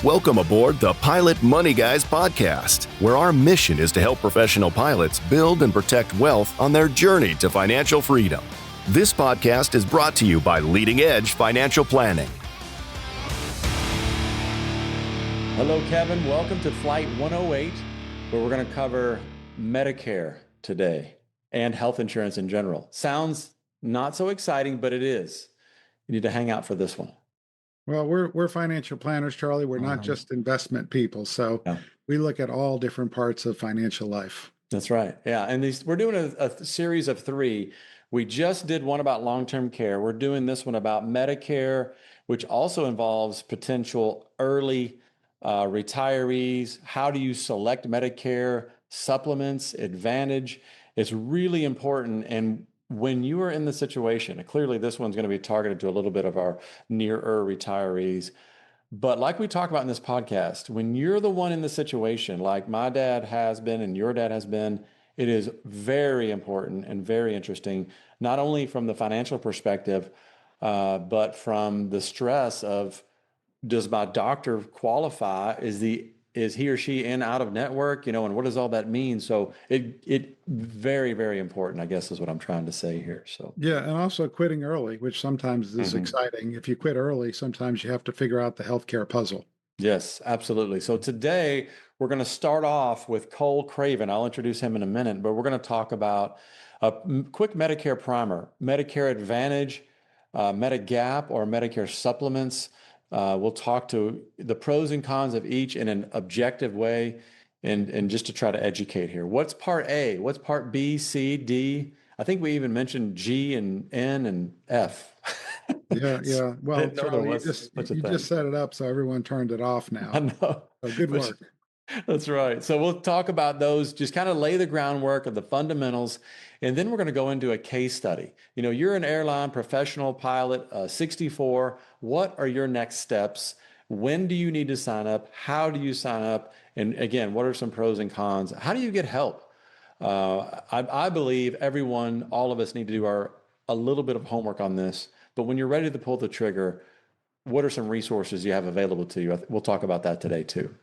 Welcome aboard the Pilot Money Guys podcast, where our mission is to help professional pilots build and protect wealth on their journey to financial freedom. This podcast is brought to you by Leading Edge Financial Planning. Hello, Kevin. Welcome to Flight 108, where we're going to cover Medicare today and health insurance in general. Sounds not so exciting, but it is. You need to hang out for this one. Well, we're financial planners, Charlie. We're not just investment people. So we look at all different parts of financial life. That's right. Yeah. And we're doing a series of 3. We just did one about long-term care. We're doing this one about Medicare, which also involves potential early retirees. How do you select Medicare supplements, Advantage? It's really important. And when you are in the situation, and clearly this one's going to be targeted to a little bit of our nearer retirees. But like we talk about in this podcast, when you're the one in the situation, like my dad has been and your dad has been, it is very important and very interesting, not only from the financial perspective, but from the stress of, does my doctor qualify? Is he or she in out of network, and what does all that mean? So it very, very important, I guess, is what I'm trying to say here. So yeah, and also quitting early, which sometimes is exciting. If you quit early, sometimes you have to figure out the healthcare puzzle. Yes, absolutely. So today we're going to start off with Cole Craven. I'll introduce him in a minute, but we're going to talk about a quick Medicare primer, Medicare Advantage, Medigap, or Medicare supplements. We'll talk to the pros and cons of each in an objective way and just to try to educate here. What's Part A? What's Part B, C, D? I think we even mentioned G and N and F. Yeah. Well, Charlie, you just set it up so everyone turned it off now. I know. So good work. That's right. So we'll talk about those, just kind of lay the groundwork of the fundamentals, and then we're going to go into a case study. You're an airline professional pilot, 64. What are your next steps? When do you need to sign up? How do you sign up? And again, what are some pros and cons? How do you get help? I believe everyone, all of us need to do a little bit of homework on this. But when you're ready to pull the trigger, what are some resources you have available to you? We'll talk about that today too.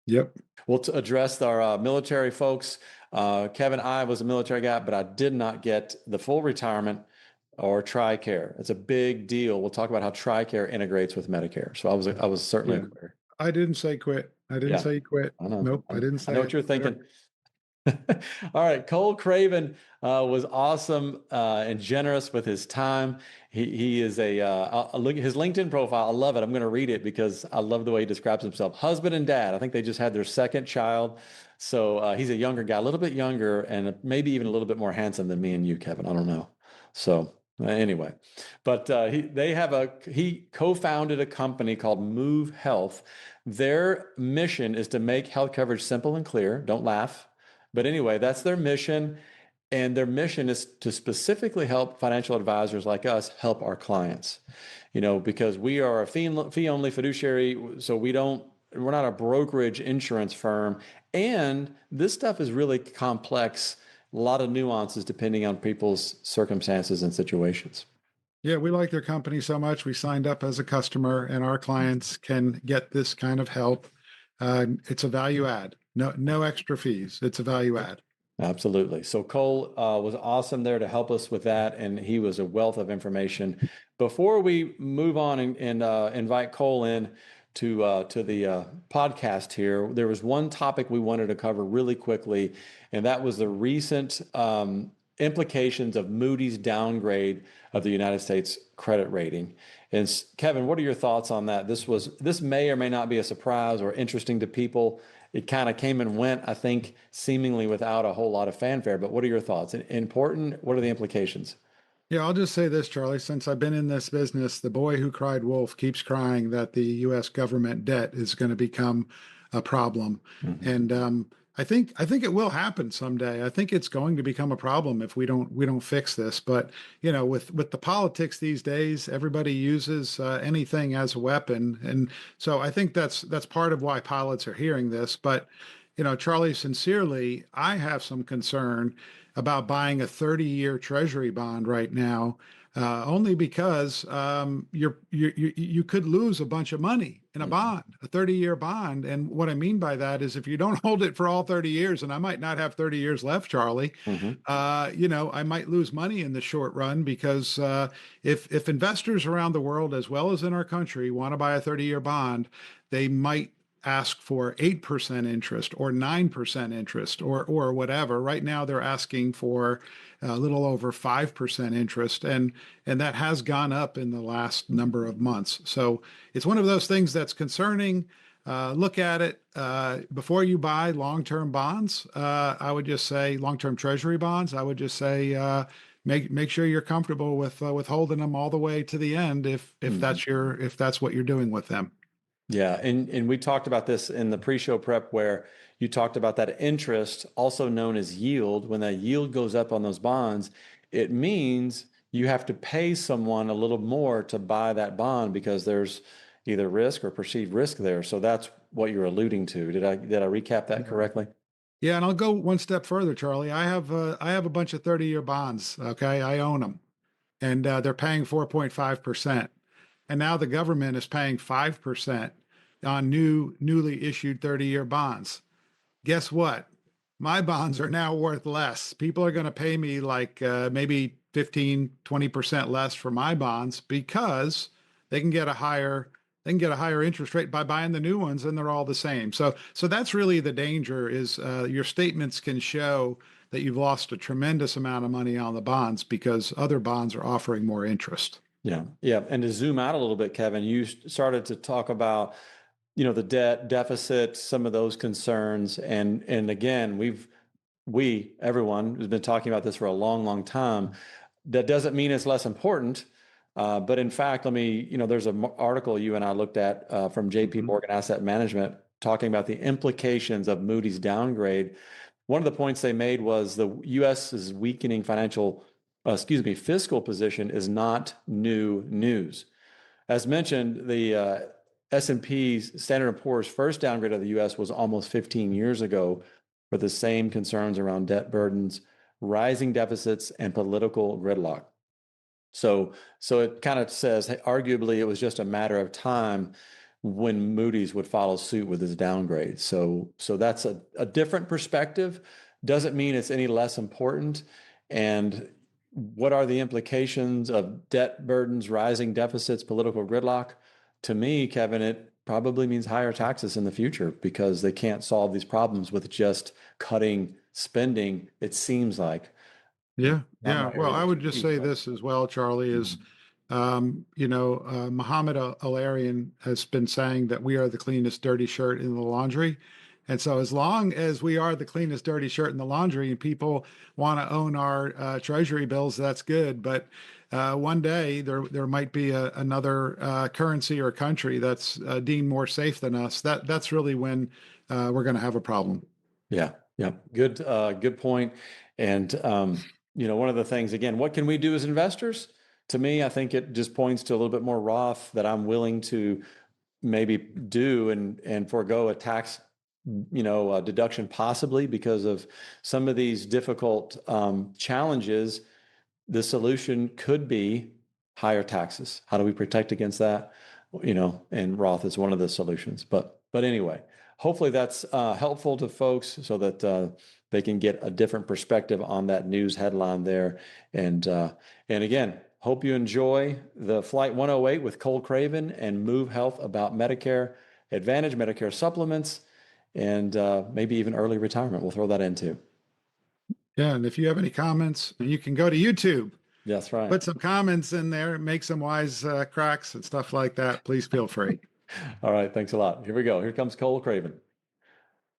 Yep. We'll address our military folks. Kevin, I was a military guy, but I did not get the full retirement or Tricare. It's a big deal. We'll talk about how Tricare integrates with Medicare. So I was certainly aware. I didn't say quit. I didn't say quit. I know. Nope, I didn't say I know what you're thinking. All right. Cole Craven was awesome and generous with his time. He is look at his LinkedIn profile. I love it. I'm going to read it because I love the way he describes himself. Husband and dad. I think they just had their second child. So he's a younger guy, a little bit younger, and maybe even a little bit more handsome than me and you, Kevin. I don't know. So anyway, but he co-founded a company called Move Health. Their mission is to make health coverage simple and clear. Don't laugh. But anyway, that's their mission. And their mission is to specifically help financial advisors like us help our clients, because we are a fee-only fiduciary. So we're not a brokerage insurance firm. And this stuff is really complex, a lot of nuances depending on people's circumstances and situations. Yeah, we like their company so much. We signed up as a customer, and our clients can get this kind of help. It's a value add. No extra fees. It's a value add. Absolutely. So Cole was awesome there to help us with that, and he was a wealth of information. Before we move on and invite Cole in to the podcast here, there was one topic we wanted to cover really quickly, and that was the recent implications of Moody's downgrade of the United States credit rating. And Kevin, what are your thoughts on that? This may or may not be a surprise or interesting to people. It kind of came and went, I think, seemingly without a whole lot of fanfare. But what are your thoughts? Important? What are the implications? Yeah, I'll just say this, Charlie. Since I've been in this business, the boy who cried wolf keeps crying that the U.S. government debt is going to become a problem. And I think it will happen someday. I think it's going to become a problem if we don't fix this. But with the politics these days, everybody uses anything as a weapon, and so I think that's part of why pilots are hearing this. But Charlie, sincerely, I have some concern about buying a 30-year Treasury bond right now only because you could lose a bunch of money in a bond, a 30-year bond. And what I mean by that is if you don't hold it for all 30 years, and I might not have 30 years left, Charlie, I might lose money in the short run because if investors around the world, as well as in our country, want to buy a 30-year bond, they might ask for 8% interest or 9% interest or whatever. Right now, they're asking for a little over 5% interest, and that has gone up in the last number of months. So it's one of those things that's concerning. Look at it before you buy long-term bonds. I would just say long-term treasury bonds. I would just say make sure you're comfortable with holding them all the way to the end if that's what you're doing with them. Yeah, and we talked about this in the pre-show prep where you talked about that interest, also known as yield. When that yield goes up on those bonds, it means you have to pay someone a little more to buy that bond because there's either risk or perceived risk there. So that's what you're alluding to. Did I recap that correctly? Yeah, and I'll go one step further, Charlie. I have a bunch of 30-year bonds. Okay, I own them, and they're paying 4.5%. And now the government is paying 5% on newly issued 30-year bonds. Guess what? My bonds are now worth less. People are going to pay me like maybe 15-20% less for my bonds because they can get a higher interest rate by buying the new ones, and they're all the same. So that's really the danger is your statements can show that you've lost a tremendous amount of money on the bonds because other bonds are offering more interest. Yeah. Yeah. And to zoom out a little bit, Kevin, you started to talk about, the debt deficit, some of those concerns. And again, everyone has been talking about this for a long, long time. That doesn't mean it's less important. But in fact, there's an article you and I looked at from JP Morgan Asset Management talking about the implications of Moody's downgrade. One of the points they made was the U.S.'s weakening fiscal position is not new news. As mentioned, the S&P Standard & Poor's first downgrade of the U.S. was almost 15 years ago for the same concerns around debt burdens, rising deficits, and political gridlock. So it kind of says, hey, arguably, it was just a matter of time when Moody's would follow suit with his downgrade. So that's a different perspective. Doesn't mean it's any less important. And what are the implications of debt burdens, rising deficits, political gridlock? To me, Kevin, it probably means higher taxes in the future because they can't solve these problems with just cutting spending, it seems like. Yeah. Well, I would just say this as well, Charlie, is, Muhammad Al-Arian has been saying that we are the cleanest dirty shirt in the laundry. And so as long as we are the cleanest dirty shirt in the laundry and people want to own our treasury bills, that's good. But one day there might be another currency or country that's deemed more safe than us. That's really when we're going to have a problem. Yeah. Good point. And one of the things, again, what can we do as investors? To me, I think it just points to a little bit more Roth that I'm willing to maybe do and forego a tax deduction possibly because of some of these difficult challenges. The solution could be higher taxes. How do we protect against that? And Roth is one of the solutions. But anyway, hopefully that's helpful to folks so that they can get a different perspective on that news headline there. And again, hope you enjoy the Flight 108 with Cole Craven and Move Health about Medicare Advantage, Medicare supplements, and maybe even early retirement. We'll throw that in too. Yeah, and if you have any comments, you can go to YouTube. That's right. Put some comments in there, make some wise cracks and stuff like that. Please feel free. All right, thanks a lot. Here we go. Here comes Cole Craven.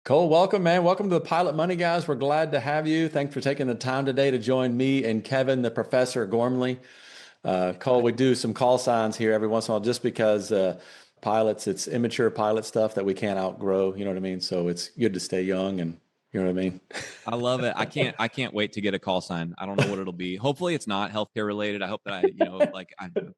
Cole, welcome, man. Welcome to the Pilot Money Guys. We're glad to have you. Thanks for taking the time today to join me and Kevin, the Professor Gormley. Cole, we do some call signs here every once in a while just because pilots, it's immature pilot stuff that we can't outgrow. You know what I mean? So it's good to stay young and you know what I mean? I love it. I can't wait to get a call sign. I don't know what it'll be. Hopefully it's not healthcare related. I hope that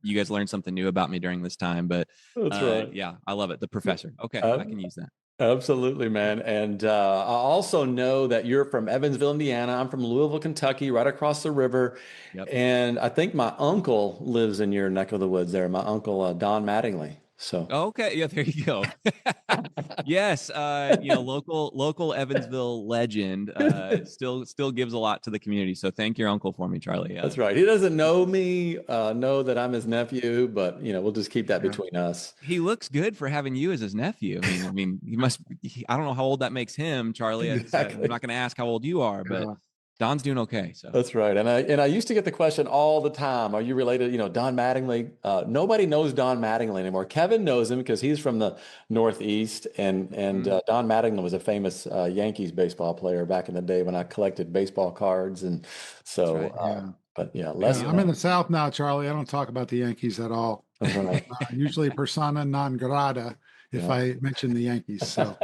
you guys learned something new about me during this time, but that's right. Yeah, I love it. The Professor. Okay. I can use that. Absolutely, man. And I also know that you're from Evansville, Indiana. I'm from Louisville, Kentucky, right across the river. Yep. And I think my uncle lives in your neck of the woods there, my uncle Don Mattingly. So, Okay, yeah, there you go. Yes, local Evansville legend, still gives a lot to the community. So thank your uncle for me, Charlie. Yeah, that's right. He doesn't know me, know that I'm his nephew, but we'll just keep that Yeah. between us. he looks good for having you as his nephew. I mean, he must. I don't know how old that makes him, Charlie. I'm Exactly. not going to ask how old you are, but Yeah. Don's doing okay. So That's right. And I used to get the question all the time, are you related, Don Mattingly? Nobody knows Don Mattingly anymore. Kevin knows him because he's from the Northeast, and Mhm. Don Mattingly was a famous Yankees baseball player back in the day when I collected baseball cards. And That's so, right. Yeah. but yeah, Yeah. less I'm in known. the South now, Charlie. I don't talk about the Yankees at all. That's right. Usually persona non grata if Yeah. I mention the Yankees. So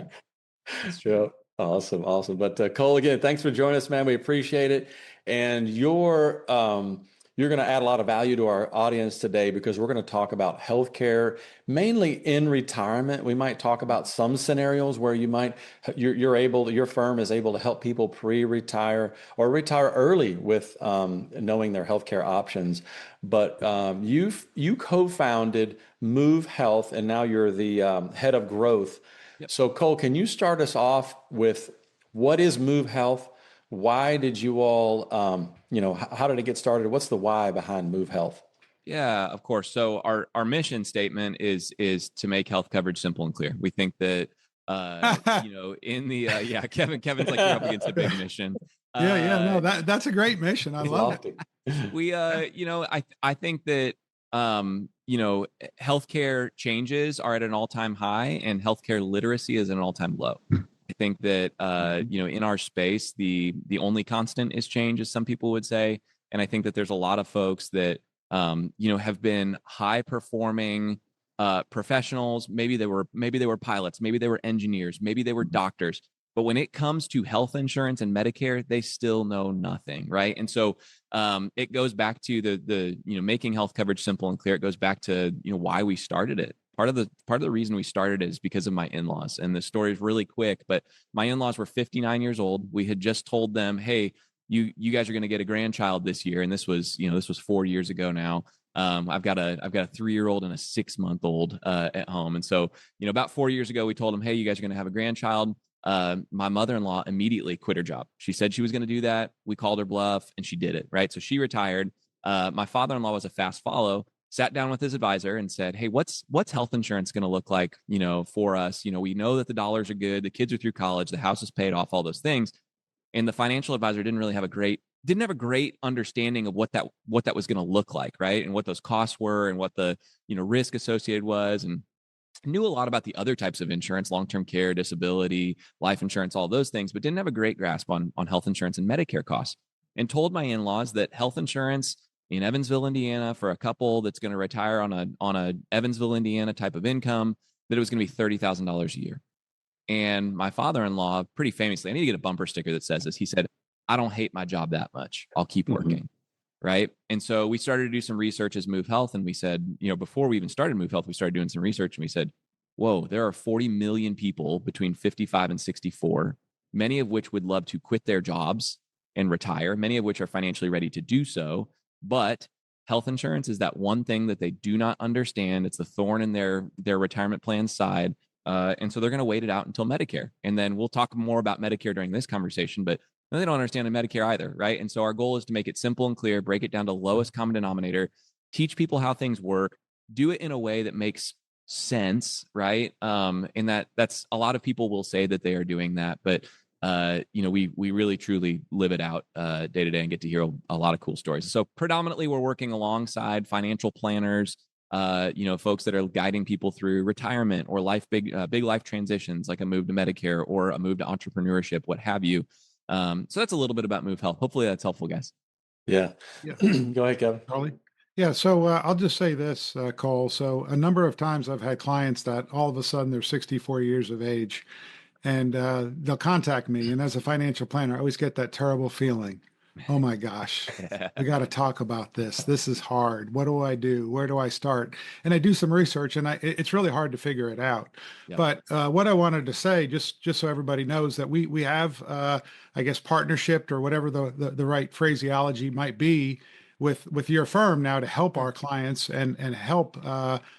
That's true. Yep. Awesome. Awesome. But Cole, again, thanks for joining us, man. We appreciate it. And you're going to add a lot of value to our audience today because we're going to talk about healthcare, mainly in retirement. We might talk about some scenarios where your firm is able to help people pre-retire or retire early with knowing their healthcare options. But you co-founded Move Health, and now you're the head of growth. Yep. So, Cole, can you start us off with what is Move Health? Why did you all, how did it get started? What's the why behind Move Health? Yeah, of course. So our mission statement is to make health coverage simple and clear. We think that in the Kevin's like you're up against a big mission. yeah, no, Uh that's a great mission. I It's love it. lofty. we I think that healthcare changes are at an all-time high and healthcare literacy is at an all-time low. I think that in our space the only constant is change, as some people would say. And I think that there's a lot of folks that have been high performing professionals. Maybe they were pilots, maybe they were engineers, maybe they were doctors. But when it comes to health insurance and Medicare, they still know nothing, right? And so it goes back to the making health coverage simple and clear. It goes back to why we started it. Part of the reason we started it is because of my in-laws. And the story is really quick, but my in-laws were 59 years old. We had just told them, hey, you guys are going to get a grandchild this year, and this was 4 years ago now. I've got a 3-year-old and a 6-month-old at home, and so about 4 years ago we told them, hey, you guys are going to have a grandchild. My mother-in-law immediately quit her job. She said she was going to do that. We called her bluff and she did it, right? So she retired. My father-in-law was a fast follow, sat down with his advisor and said, hey, what's health insurance going to look like, for us? We know that the dollars are good. The kids are through college. The house is paid off, all those things. And the financial advisor didn't have a great understanding of what that was going to look like, right? And what those costs were and what the, risk associated was. And knew a lot about the other types of insurance, long-term care, disability, life insurance, all those things, but didn't have a great grasp on health insurance and Medicare costs. And told my in-laws that health insurance in Evansville, Indiana, for a couple that's going to retire on a Evansville, Indiana type of income, that it was going to be $30,000 a year. And my father-in-law, pretty famously, I need to get a bumper sticker that says this. He said, I don't hate my job that much. I'll keep working. Mm-hmm. Right. And so we started to do some research as Move Health. And we said, before we even started Move Health, we started doing some research and we said, whoa, there are 40 million people between 55 and 64, many of which would love to quit their jobs and retire, many of which are financially ready to do so. But health insurance is that one thing that they do not understand. It's the thorn in their retirement plan side. And so they're going to wait it out until Medicare. And then we'll talk more about Medicare during this conversation, but they don't understand the Medicare either, right? And so our goal is to make it simple and clear, break it down to lowest common denominator, teach people how things work, do it in a way that makes sense, right? And that's a lot of people will say that they are doing that, but we really truly live it out day to day and get to hear a lot of cool stories. So predominantly we're working alongside financial planners, folks that are guiding people through retirement or big life transitions, like a move to Medicare or a move to entrepreneurship, what have you. So that's a little bit about Move Health. Hopefully that's helpful, guys. Yeah. Yeah. Go ahead, Kevin. Charlie. Yeah, so I'll just say this, Cole. So a number of times I've had clients that all of a sudden they're 64 years of age and they'll contact me. And as a financial planner, I always get that terrible feeling. Oh my gosh. We got to talk about this. This is hard. What do I do? Where do I start? And I do some research, and it's really hard to figure it out. Yep. But what I wanted to say, just so everybody knows, that we have, I guess, partnership or whatever the right phraseology might be with your firm now to help our clients and help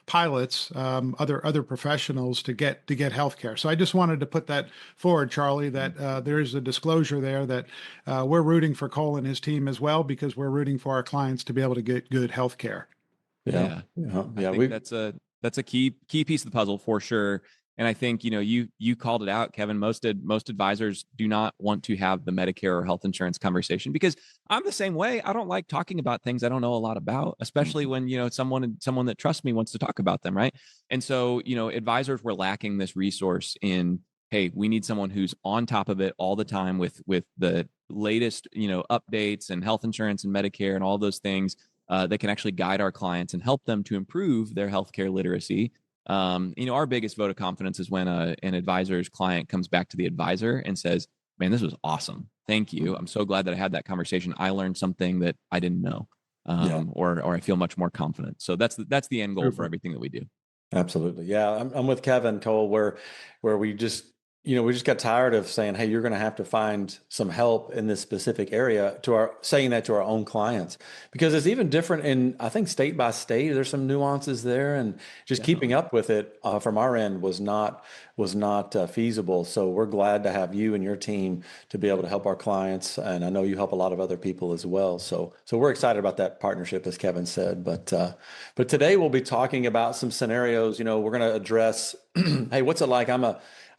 pilots, other professionals to get healthcare. So I just wanted to put that forward, Charlie, that there is a disclosure there that we're rooting for Cole and his team as well, because we're rooting for our clients to be able to get good healthcare. Yeah. I think that's a key piece of the puzzle for sure. And I think, you called it out, Kevin. Most advisors do not want to have the Medicare or health insurance conversation, because I'm the same way. I don't like talking about things I don't know a lot about, especially when, someone that trusts me wants to talk about them, right? And so, advisors were lacking this resource in, hey, we need someone who's on top of it all the time with the latest, updates and health insurance and Medicare and all those things that can actually guide our clients and help them to improve their healthcare literacy. Our biggest vote of confidence is when an advisor's client comes back to the advisor and says, man, this was awesome. Thank you. I'm so glad that I had that conversation. I learned something that I didn't know, or I feel much more confident. So that's the end goal for everything that we do. Absolutely. Yeah. I'm with Kevin, Cole, where we just, we just got tired of saying, hey, you're going to have to find some help in this specific area, saying that to our own clients, because it's even different in, I think, state by state. There's some nuances there, and just keeping up with it from our end was not feasible. So we're glad to have you and your team to be able to help our clients. And I know you help a lot of other people as well. So we're excited about that partnership, as Kevin said. But today we'll be talking about some scenarios. We're going to address, hey, what's it like?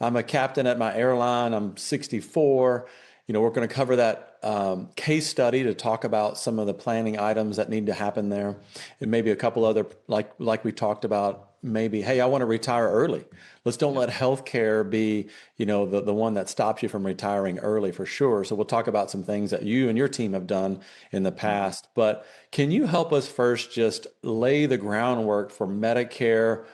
I'm a captain at my airline. I'm 64. We're going to cover that case study to talk about some of the planning items that need to happen there, and maybe a couple other, like we talked about. Maybe, hey, I want to retire early. Let's don't let healthcare be, the one that stops you from retiring early, for sure. So we'll talk about some things that you and your team have done in the past. But can you help us first just lay the groundwork for Medicare?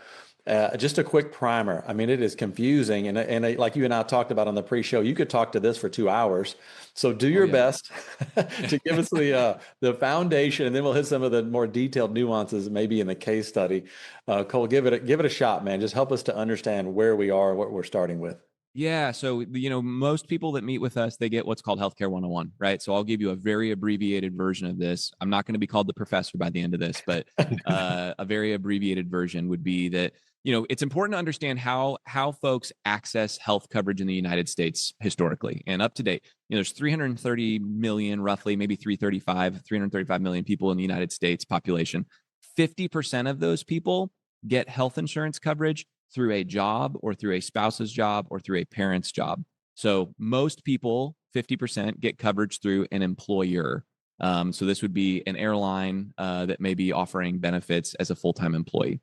Just a quick primer. I mean, it is confusing, and like you and I talked about on the pre-show, you could talk to this for 2 hours. So do your best to give us the foundation, and then we'll hit some of the more detailed nuances, maybe in the case study. Cole, give it a shot, man. Just help us to understand where we are, what we're starting with. Yeah. So, most people that meet with us, they get what's called Healthcare 101, right? So I'll give you a very abbreviated version of this. I'm not going to be called the professor by the end of this, but a very abbreviated version would be that, it's important to understand how folks access health coverage in the United States historically and up to date. There's 330 million, roughly, maybe 335 million people in the United States population. 50% of those people get health insurance coverage through a job or through a spouse's job or through a parent's job. So most people, 50%, get coverage through an employer. So this would be an airline that may be offering benefits as a full-time employee.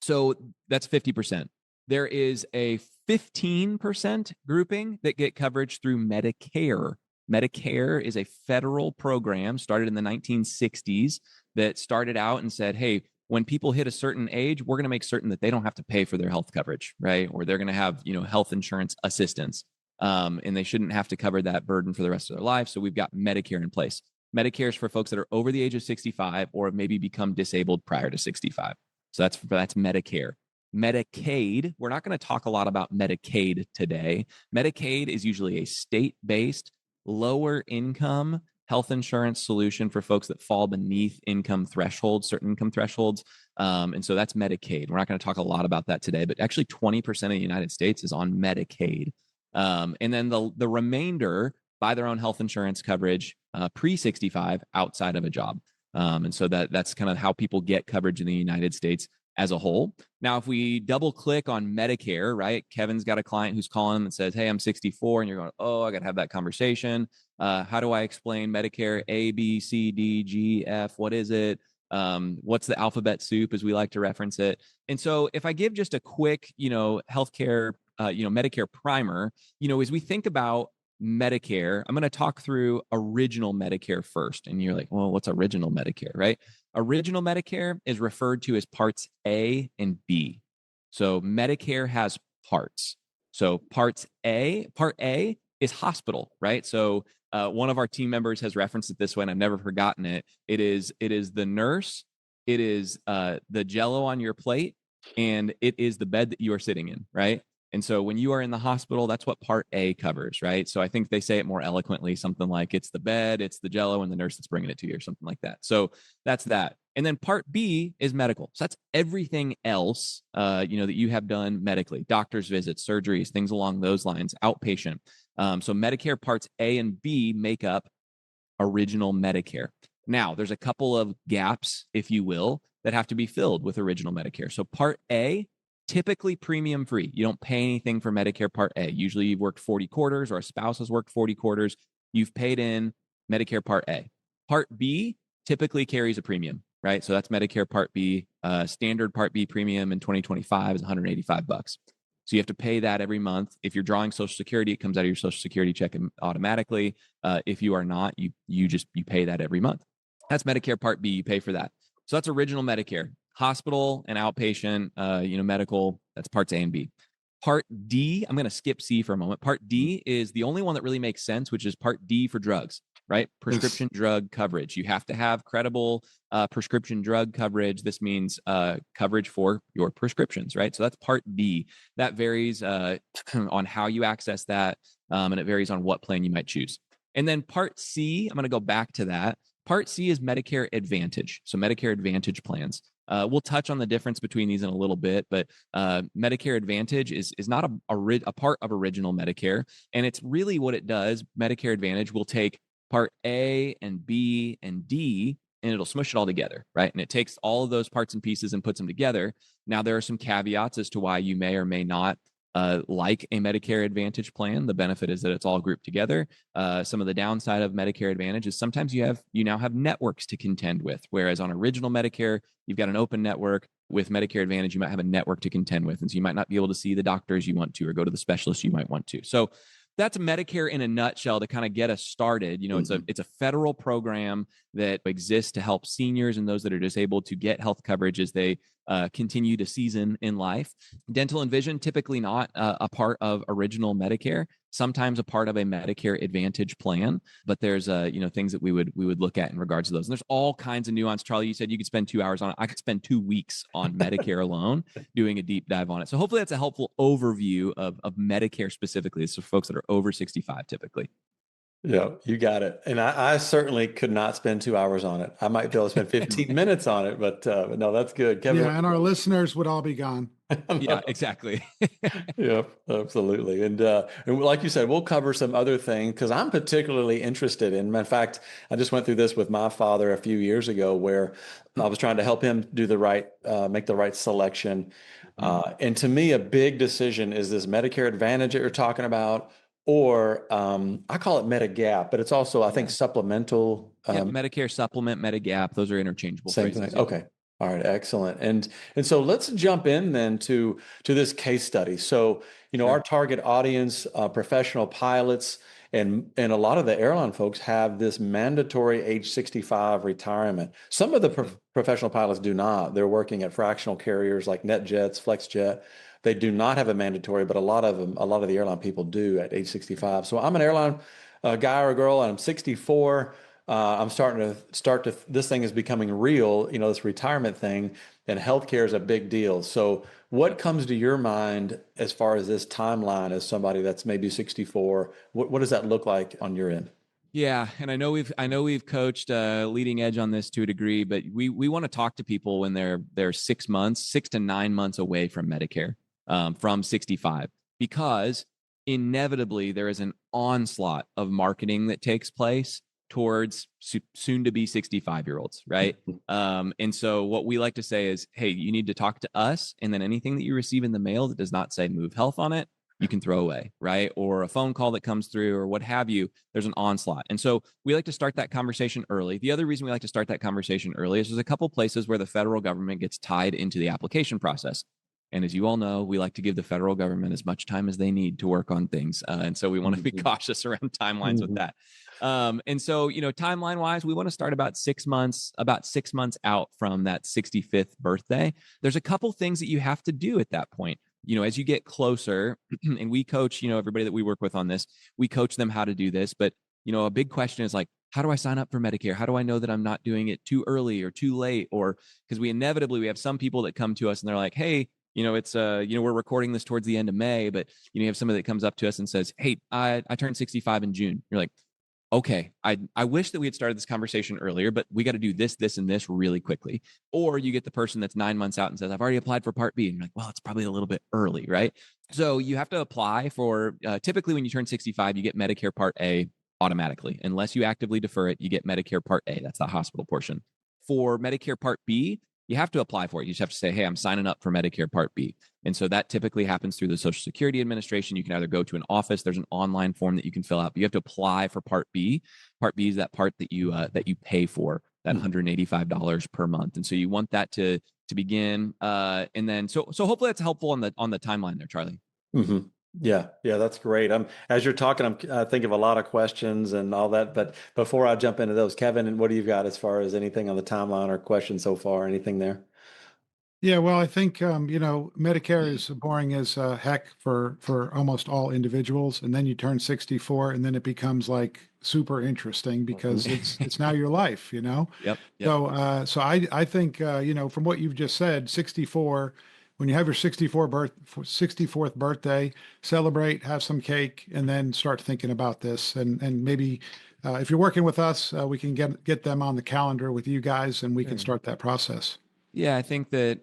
So that's 50%. There is a 15% grouping that get coverage through Medicare. Medicare is a federal program started in the 1960s that started out and said, hey, when people hit a certain age, we're going to make certain that they don't have to pay for their health coverage, right? Or they're going to have, health insurance assistance, and they shouldn't have to cover that burden for the rest of their life. So we've got Medicare in place. Medicare is for folks that are over the age of 65 or have maybe become disabled prior to 65. So that's Medicare. Medicaid, we're not going to talk a lot about Medicaid today. Medicaid is usually a state-based, lower income health insurance solution for folks that fall beneath income thresholds, certain income thresholds. And so that's Medicaid. We're not going to talk a lot about that today, but actually 20% of the United States is on Medicaid. And then the remainder buy their own health insurance coverage pre-65 outside of a job. And so that's kind of how people get coverage in the United States as a whole. Now, if we double click on Medicare, right? Kevin's got a client who's calling and says, hey, I'm 64. And you're going, oh, I got to have that conversation. How do I explain Medicare A, B, C, D, G, F? What is it? What's the alphabet soup, as we like to reference it? And so if I give just a quick, healthcare, Medicare primer, as we think about Medicare, I'm going to talk through original Medicare first. And you're like, well, what's original Medicare, right? Original Medicare is referred to as Parts A and B. So Medicare has parts. So Part A is hospital, right? So One of our team members has referenced it this way, and I've never forgotten it. It is the nurse, it is the Jello on your plate, and it is the bed that you are sitting in, right? And so when you are in the hospital, that's what Part A covers, right? So I think they say it more eloquently, something like it's the bed, it's the Jello, and the nurse that's bringing it to you, or something like that. So that's that. And then Part B is medical. So that's everything else, that you have done medically: doctor's visits, surgeries, things along those lines, outpatient. So Medicare Parts A and B make up original Medicare. Now, there's a couple of gaps, if you will, that have to be filled with original Medicare. So Part A, typically premium free. You don't pay anything for Medicare Part A. Usually you've worked 40 quarters, or a spouse has worked 40 quarters. You've paid in Medicare Part A. Part B typically carries a premium, right? So that's Medicare Part B. Standard Part B premium in 2025 is $185. So you have to pay that every month. If you're drawing Social Security, it comes out of your Social Security check automatically. If you are not, you pay that every month. That's Medicare Part B. You pay for that. So that's original Medicare. Hospital and outpatient, medical, that's Parts A and B. Part D, I'm going to skip C for a moment. Part D is the only one that really makes sense, which is Part D for drugs, right? Prescription drug coverage. You have to have credible prescription drug coverage. This means coverage for your prescriptions, right? So that's Part D. That varies on how you access that, and it varies on what plan you might choose. And then Part C, I'm going to go back to that. Part C is Medicare Advantage. So Medicare Advantage plans. We'll touch on the difference between these in a little bit, but Medicare Advantage is not a part of original Medicare. And it's really what it does. Medicare Advantage will take Part A and B and D, and it'll smush it all together, right? And it takes all of those parts and pieces and puts them together. Now, there are some caveats as to why you may or may not like a Medicare Advantage plan. The benefit is that it's all grouped together. Some of the downside of Medicare Advantage is sometimes you now have networks to contend with, whereas on original Medicare, you've got an open network. With Medicare Advantage, you might have a network to contend with, and so you might not be able to see the doctors you want to, or go to the specialists you might want to. So that's Medicare in a nutshell to kind of get us started. It's a federal program that exists to help seniors and those that are disabled to get health coverage as they continue to season in life. Dental and vision, typically not a part of original Medicare, sometimes a part of a Medicare Advantage plan, but there's things that we would look at in regards to those. And there's all kinds of nuance. Charlie, you said you could spend 2 hours on it. I could spend 2 weeks on Medicare alone doing a deep dive on it. So hopefully that's a helpful overview of Medicare specifically. It's for folks that are over 65 typically. Yeah, you got it. And I certainly could not spend 2 hours on it. I might be able to spend 15 minutes on it, but no, that's good. Kevin, yeah, and our listeners would all be gone. Yeah, exactly. Yep, absolutely. And like you said, we'll cover some other things because I'm particularly interested in fact, I just went through this with my father a few years ago where I was trying to help him do make the right selection. And to me, a big decision is this Medicare Advantage that you're talking about, or I call it Medigap, but it's also, I think, supplemental. Medicare Supplement, Medigap, those are interchangeable Same phrases. thing. Okay. All right, excellent. And so let's jump in then to this case study. So, Sure. Our target audience, professional pilots, and a lot of the airline folks have this mandatory age 65 retirement. Some of the professional pilots do not. They're working at fractional carriers like NetJets, FlexJet. They do not have a mandatory, but a lot of the airline people do at age 65. So I'm an airline guy or girl, and I'm 64. I'm starting to this thing is becoming real, this retirement thing, and healthcare is a big deal. So what comes to your mind as far as this timeline as somebody that's maybe 64? What does that look like on your end? Yeah, and I know we've coached leading edge on this to a degree, but we want to talk to people when they're 6 to 9 months away from Medicare, from 65, because inevitably there is an onslaught of marketing that takes place towards soon to be 65-year-olds, right? And so what we like to say is, hey, you need to talk to us, and then anything that you receive in the mail that does not say Move Health on it, you can throw away, right? Or a phone call that comes through or what have you, there's an onslaught. And so we like to start that conversation early. The other reason we like to start that conversation early is there's a couple places where the federal government gets tied into the application process. And as you all know, we like to give the federal government as much time as they need to work on things. And so we want to be cautious around timelines with that. And so, timeline wise, we want to start about 6 months out from that 65th birthday. There's a couple things that you have to do at that point. As you get closer, and we coach, everybody that we work with on this, we coach them how to do this. But a big question is like, how do I sign up for Medicare? How do I know that I'm not doing it too early or too late? Or because we have some people that come to us and they're like, hey, it's we're recording this towards the end of May, but you have somebody that comes up to us and says, hey, I turned 65 in June. You're like, okay, I wish that we had started this conversation earlier, but we got to do this, this, and this really quickly. Or you get the person that's 9 months out and says, I've already applied for Part B. And you're like, well, it's probably a little bit early, right? So you have to apply for, typically when you turn 65, you get Medicare Part A automatically. Unless you actively defer it, you get Medicare Part A. That's the hospital portion. For Medicare Part B, you have to apply for it. You just have to say, hey, I'm signing up for Medicare Part B. And so that typically happens through the Social Security Administration. You can either go to an office, there's an online form that you can fill out, but you have to apply for Part B. Part B is that part that you pay for, that $185 per month. And so you want that to begin. And then so hopefully that's helpful on the timeline there, Charlie. Mm-hmm. Yeah, that's great. As you're talking, I'm thinking of a lot of questions and all that. But before I jump into those, Kevin, what do you got as far as anything on the timeline or questions so far? Anything there? Yeah, well, I think Medicare is boring as heck for almost all individuals, and then you turn 64, and then it becomes like super interesting because it's now your life, Yep. So I think from what you've just said, 64. When you have your 64th birthday, celebrate, have some cake, and then start thinking about this. And maybe if you're working with us, we can get them on the calendar with you guys, and we can start that process. Yeah, I think that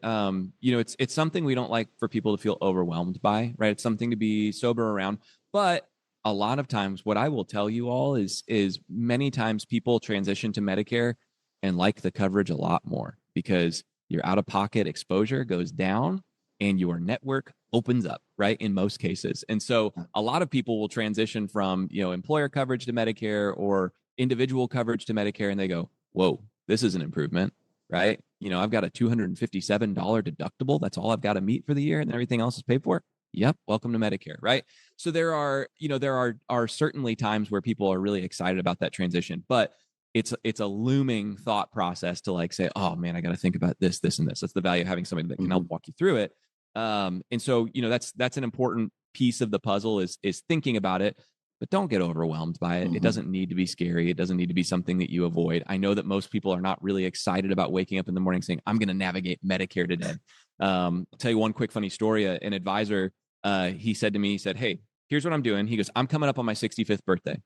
it's something we don't like for people to feel overwhelmed by, right? It's something to be sober around. But a lot of times, what I will tell you all is many times people transition to Medicare and like the coverage a lot more because your out-of-pocket exposure goes down and your network opens up, right? In most cases. And so a lot of people will transition from, employer coverage to Medicare or individual coverage to Medicare, and they go, whoa, this is an improvement, right? I've got a $257 deductible. That's all I've got to meet for the year and everything else is paid for. Yep. Welcome to Medicare, right? So there are certainly times where people are really excited about that transition, but it's a looming thought process to like say, oh man, I got to think about this, this, and this. That's the value of having somebody that can help walk you through it. And so, that's an important piece of the puzzle is thinking about it, but don't get overwhelmed by it. It doesn't need to be scary. It doesn't need to be something that you avoid. I know that most people are not really excited about waking up in the morning saying, I'm going to navigate Medicare today. I'll tell you one quick funny story. An advisor, he said to me, he said, hey, here's what I'm doing. He goes, I'm coming up on my 65th birthday.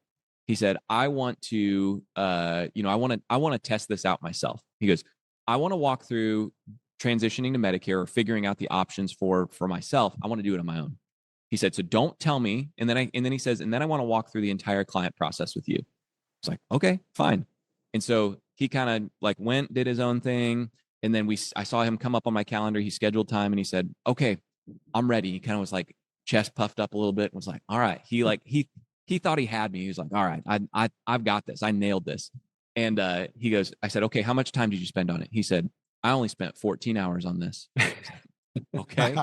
He said, I want to, I want to test this out myself. He goes, I want to walk through transitioning to Medicare or figuring out the options for myself. I want to do it on my own. He said, so don't tell me. And then he says, and then I want to walk through the entire client process with you. It's like, okay, fine. And so he kind of like went, did his own thing. And then I saw him come up on my calendar. He scheduled time and he said, okay, I'm ready. He kind of was like chest puffed up a little bit and was like, all right. He thought he had me. He was like, all right, I've got this. I nailed this. And he goes, I said, okay, how much time did you spend on it? He said, I only spent 14 hours on this. Okay.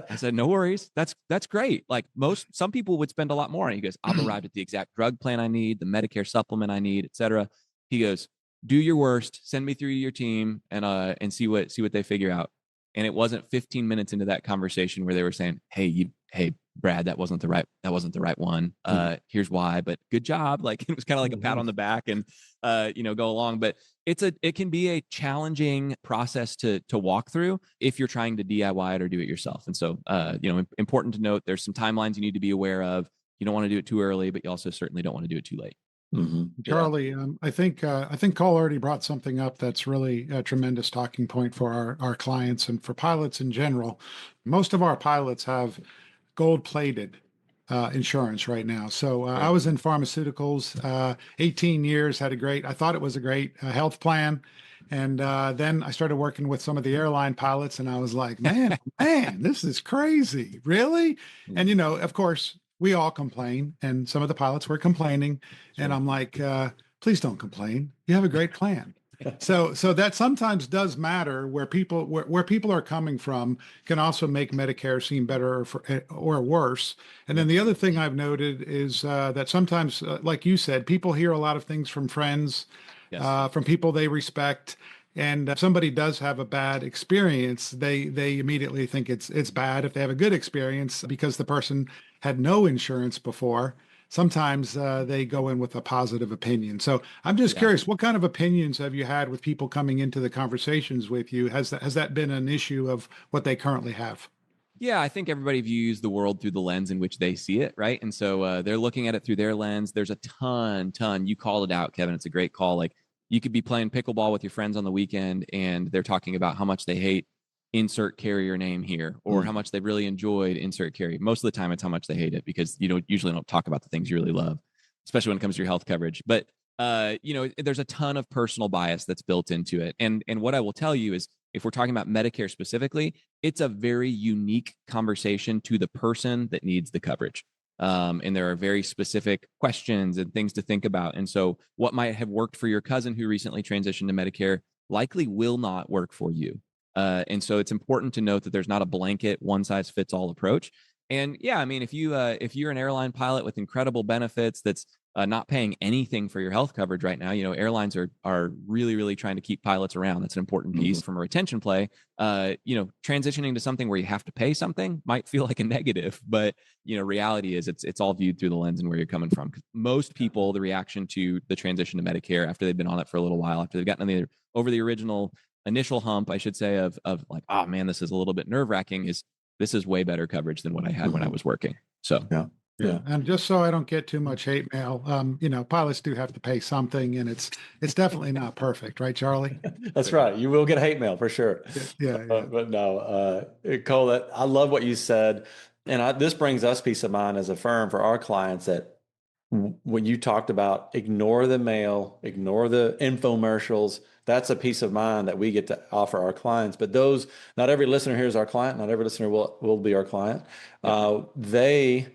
I said, no worries. That's great. Like some people would spend a lot more. And he goes, I've arrived at the exact drug plan I need, the Medicare supplement I need, et cetera. He goes, do your worst, send me through to your team and see what they figure out. And it wasn't 15 minutes into that conversation where they were saying, hey, Brad, that wasn't the right one. Here's why, but good job. Like it was kind of like a pat on the back and, go along. But it can be a challenging process to walk through if you're trying to DIY it or do it yourself. And so, important to note, there's some timelines you need to be aware of. You don't want to do it too early, but you also certainly don't want to do it too late. Charlie, I think Cole already brought something up that's really a tremendous talking point for our clients and for pilots in general. Most of our pilots have gold-plated insurance right now. So I was in pharmaceuticals, 18 years, I thought it was a great health plan. And then I started working with some of the airline pilots and I was like, man, this is crazy. Really? And, of course, we all complain and some of the pilots were complaining. And I'm like, please don't complain. You have a great plan. So that sometimes does matter where people are coming from can also make Medicare seem better or worse. And then the other thing I've noted is that sometimes, like you said, people hear a lot of things from friends, from people they respect. And if somebody does have a bad experience, they immediately think it's bad. If they have a good experience because the person had no insurance before, sometimes they go in with a positive opinion. So I'm just curious, what kind of opinions have you had with people coming into the conversations with you? Has that been an issue of what they currently have? Yeah, I think everybody views the world through the lens in which they see it, right? And so they're looking at it through their lens. There's a ton. You called it out, Kevin. It's a great call. Like you could be playing pickleball with your friends on the weekend, and they're talking about how much they hate insert carrier name here, or how much they really enjoyed insert carrier. Most of the time, it's how much they hate it because you usually don't talk about the things you really love, especially when it comes to your health coverage. But there's a ton of personal bias that's built into it. And what I will tell you is, if we're talking about Medicare specifically, it's a very unique conversation to the person that needs the coverage. And there are very specific questions and things to think about. And so what might have worked for your cousin who recently transitioned to Medicare likely will not work for you. And so it's important to note that there's not a blanket one size fits all approach. And yeah, I mean, if you're an airline pilot with incredible benefits that's not paying anything for your health coverage right now, airlines are really trying to keep pilots around. That's an important piece from a retention play. Transitioning to something where you have to pay something might feel like a negative, but reality is it's all viewed through the lens and where you're coming from. Most people, the reaction to the transition to Medicare after they've been on it for a little while, after they've gotten over the original initial hump, I should say, of like, oh man, this is a little bit nerve wracking, is this is way better coverage than what I had when I was working. So yeah. And just so I don't get too much hate mail, pilots do have to pay something, and it's definitely not perfect, right, Charlie? That's right. You will get hate mail for sure. Yeah. But no, Cole, I love what you said. And this brings us peace of mind as a firm for our clients that when you talked about ignore the mail, ignore the infomercials, that's a peace of mind that we get to offer our clients. But not every listener here is our client. Not every listener will be our client. They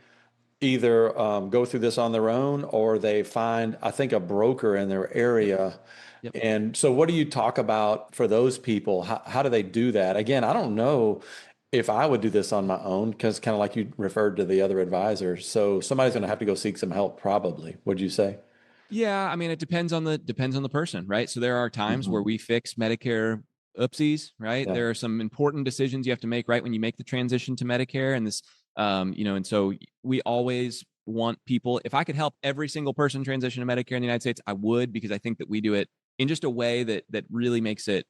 either go through this on their own, or they find, I think, a broker in their area. Yep. And so what do you talk about for those people? How do they do that? Again, I don't know if I would do this on my own, because kind of like you referred to the other advisors. So somebody's going to have to go seek some help probably, would you say? Yeah, I mean, it depends on the person, right? So there are times where we fix Medicare oopsies, right? Yeah. There are some important decisions you have to make right when you make the transition to Medicare, and this, and so we always want people. If I could help every single person transition to Medicare in the United States, I would, because I think that we do it in just a way that really makes it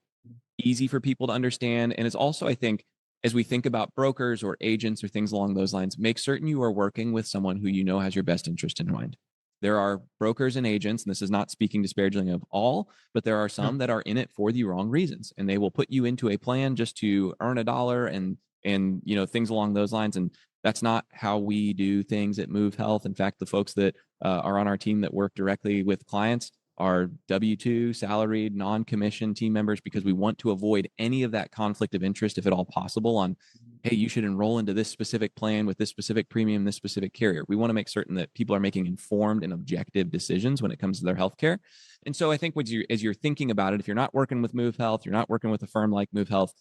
easy for people to understand, and it's also, I think, as we think about brokers or agents or things along those lines, make certain you are working with someone who has your best interest in mind. There are brokers and agents, and this is not speaking disparagingly of all, but there are some that are in it for the wrong reasons, and they will put you into a plan just to earn a dollar and things along those lines. And that's not how we do things at Move Health. In fact, the folks that are on our team that work directly with clients are W-2, salaried, non-commissioned team members, because we want to avoid any of that conflict of interest, if at all possible, on, hey, you should enroll into this specific plan with this specific premium, this specific carrier. We want to make certain that people are making informed and objective decisions when it comes to their healthcare. And so I think as you're thinking about it, if you're not working with Move Health, you're not working with a firm like Move Health,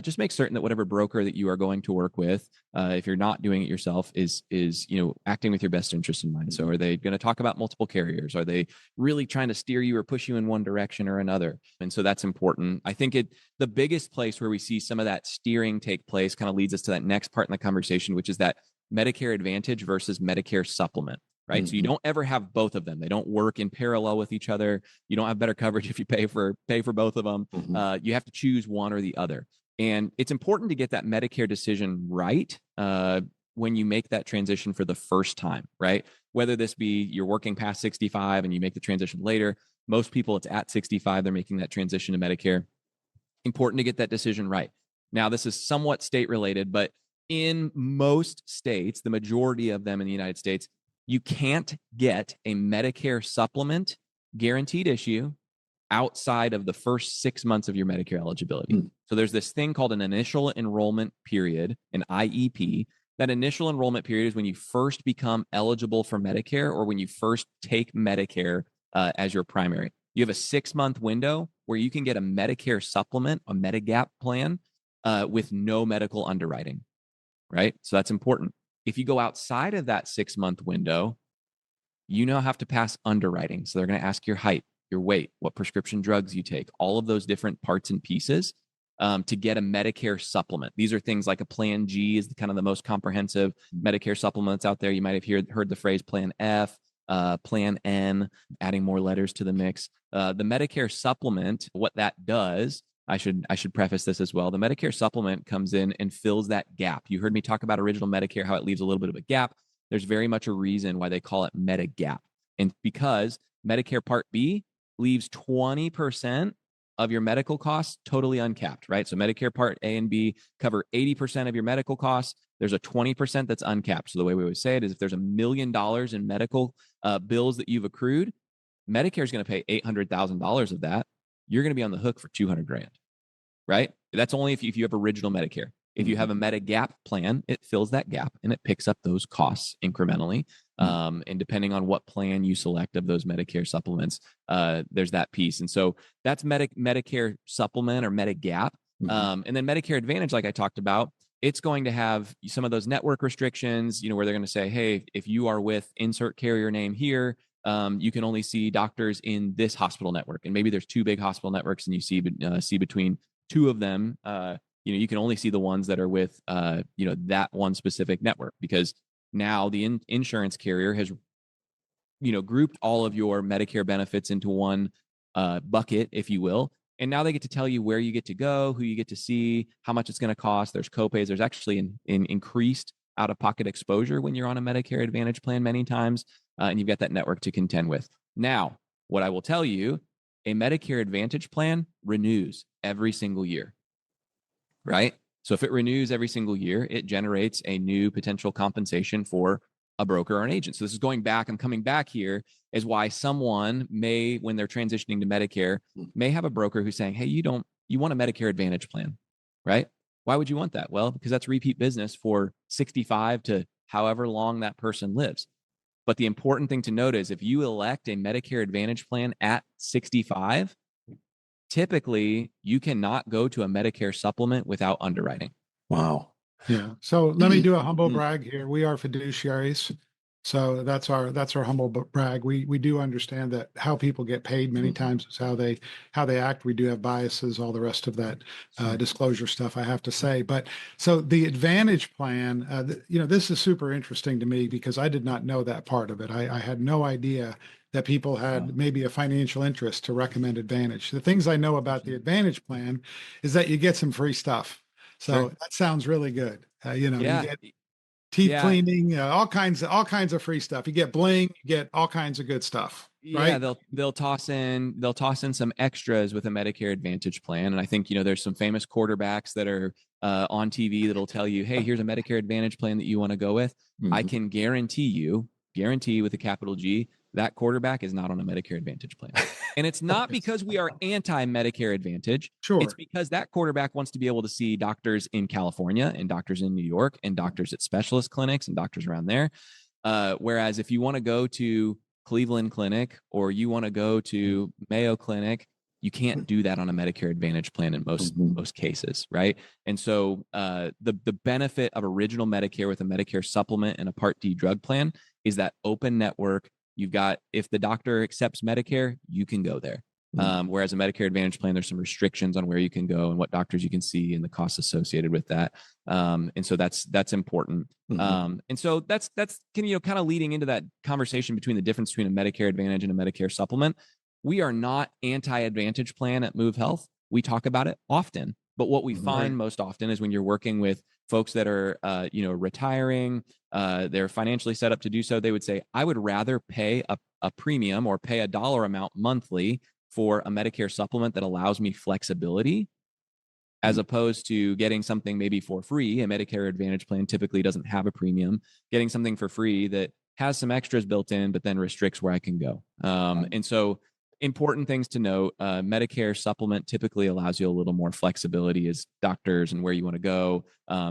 just make certain that whatever broker that you are going to work with, if you're not doing it yourself, is acting with your best interest in mind. So are they going to talk about multiple carriers? Are they really trying to steer you or push you in one direction or another? And so that's important. I think the biggest place where we see some of that steering take place kind of leads us to that next part in the conversation, which is that Medicare Advantage versus Medicare Supplement. Right. So you don't ever have both of them. They don't work in parallel with each other. You don't have better coverage if you pay for both of them. You have to choose one or the other. And it's important to get that Medicare decision right when you make that transition for the first time, right? Whether this be you're working past 65 and you make the transition later. Most people, it's at 65, they're making that transition to Medicare. Important to get that decision right. Now, this is somewhat state related, but in most states, the majority of them in the United States, you can't get a Medicare supplement guaranteed issue outside of the first 6 months of your Medicare eligibility. So there's this thing called an initial enrollment period, an IEP. That initial enrollment period is when you first become eligible for Medicare, or when you first take Medicare as your primary. You have a 6-month window where you can get a Medicare supplement, a Medigap plan, with no medical underwriting, right? So that's important. If you go outside of that 6-month window, you now have to pass underwriting. So they're going to ask your height, your weight, what prescription drugs you take, all of those different parts and pieces. to get a Medicare supplement. These are things like a Plan G is kind of the most comprehensive Medicare supplements out there. You might have heard the phrase Plan F, Plan N, adding more letters to the mix. The Medicare supplement, what that does, I should preface this as well. The Medicare supplement comes in and fills that gap. You heard me talk about original Medicare, how it leaves a little bit of a gap. There's very much a reason why they call it Medigap. And because Medicare Part B leaves 20% of your medical costs totally uncapped, right? So Medicare Part A and B cover 80% of your medical costs. There's a 20% that's uncapped. So the way we always say it is if there's $1 million in medical bills that you've accrued, Medicare is going to pay $800,000 of that. You're going to be on the hook for $200,000, right? That's only if you have original Medicare. If you have a Medigap plan, it fills that gap and it picks up those costs incrementally. And depending on what plan you select of those Medicare supplements, there's that piece. And so that's Medicare supplement or Medigap. And then Medicare Advantage, like I talked about, it's going to have some of those network restrictions, where they're going to say, hey, if you are with insert carrier name here, you can only see doctors in this hospital network. And maybe there's two big hospital networks and you see between two of them, you can only see the ones that are with, that one specific network, because now the insurance carrier has, grouped all of your Medicare benefits into one bucket, if you will. And now they get to tell you where you get to go, who you get to see, how much it's going to cost. There's copays. There's actually an increased out-of-pocket exposure when you're on a Medicare Advantage plan many times, and you've got that network to contend with. Now, what I will tell you, a Medicare Advantage plan renews every single year, right? So if it renews every single year, it generates a new potential compensation for a broker or an agent. So this is I'm coming back here is why someone may, when they're transitioning to Medicare, may have a broker who's saying, hey, you want a Medicare Advantage plan, right? Why would you want that? Well, because that's repeat business for 65 to however long that person lives. But the important thing to note is if you elect a Medicare Advantage plan at 65, typically you cannot go to a Medicare supplement without underwriting. Wow. Yeah. So let me do a humble brag here. We are fiduciaries. So that's our humble brag. We do understand that how people get paid many times is how they act. We do have biases, all the rest of that disclosure stuff, I have to say. But so the Advantage plan, this is super interesting to me because I did not know that part of it. I had no idea that people had maybe a financial interest to recommend Advantage. The things I know about the Advantage plan is that you get some free stuff. So that sounds really good. You get teeth cleaning, all kinds of free stuff. You get bling, you get all kinds of good stuff. Right? Yeah, they'll toss in some extras with a Medicare Advantage plan, and I think there's some famous quarterbacks that are on TV that'll tell you, hey, here's a Medicare Advantage plan that you want to go with. I can guarantee with a capital G, that quarterback is not on a Medicare Advantage plan. And it's not because we are anti-Medicare Advantage. Sure. It's because that quarterback wants to be able to see doctors in California and doctors in New York and doctors at specialist clinics and doctors around there. Whereas if you want to go to Cleveland Clinic or you want to go to Mayo Clinic, you can't do that on a Medicare Advantage plan in most cases, right? And so the benefit of original Medicare with a Medicare supplement and a Part D drug plan is that open network. You've got, if the doctor accepts Medicare, you can go there. Whereas a Medicare Advantage plan, there's some restrictions on where you can go and what doctors you can see and the costs associated with that. And so that's important. And so that's kind of leading into that conversation between the difference between a Medicare Advantage and a Medicare supplement. We are not anti-Advantage plan at Move Health. We talk about it often, but what we find most often is when you're working with folks that are, retiring, they're financially set up to do so. They would say, I would rather pay a premium or pay a dollar amount monthly for a Medicare supplement that allows me flexibility, as opposed to getting something maybe for free. A Medicare Advantage plan typically doesn't have a premium. Getting something for free that has some extras built in, but then restricts where I can go. And so important things to note, Medicare supplement typically allows you a little more flexibility as doctors and where you want to go.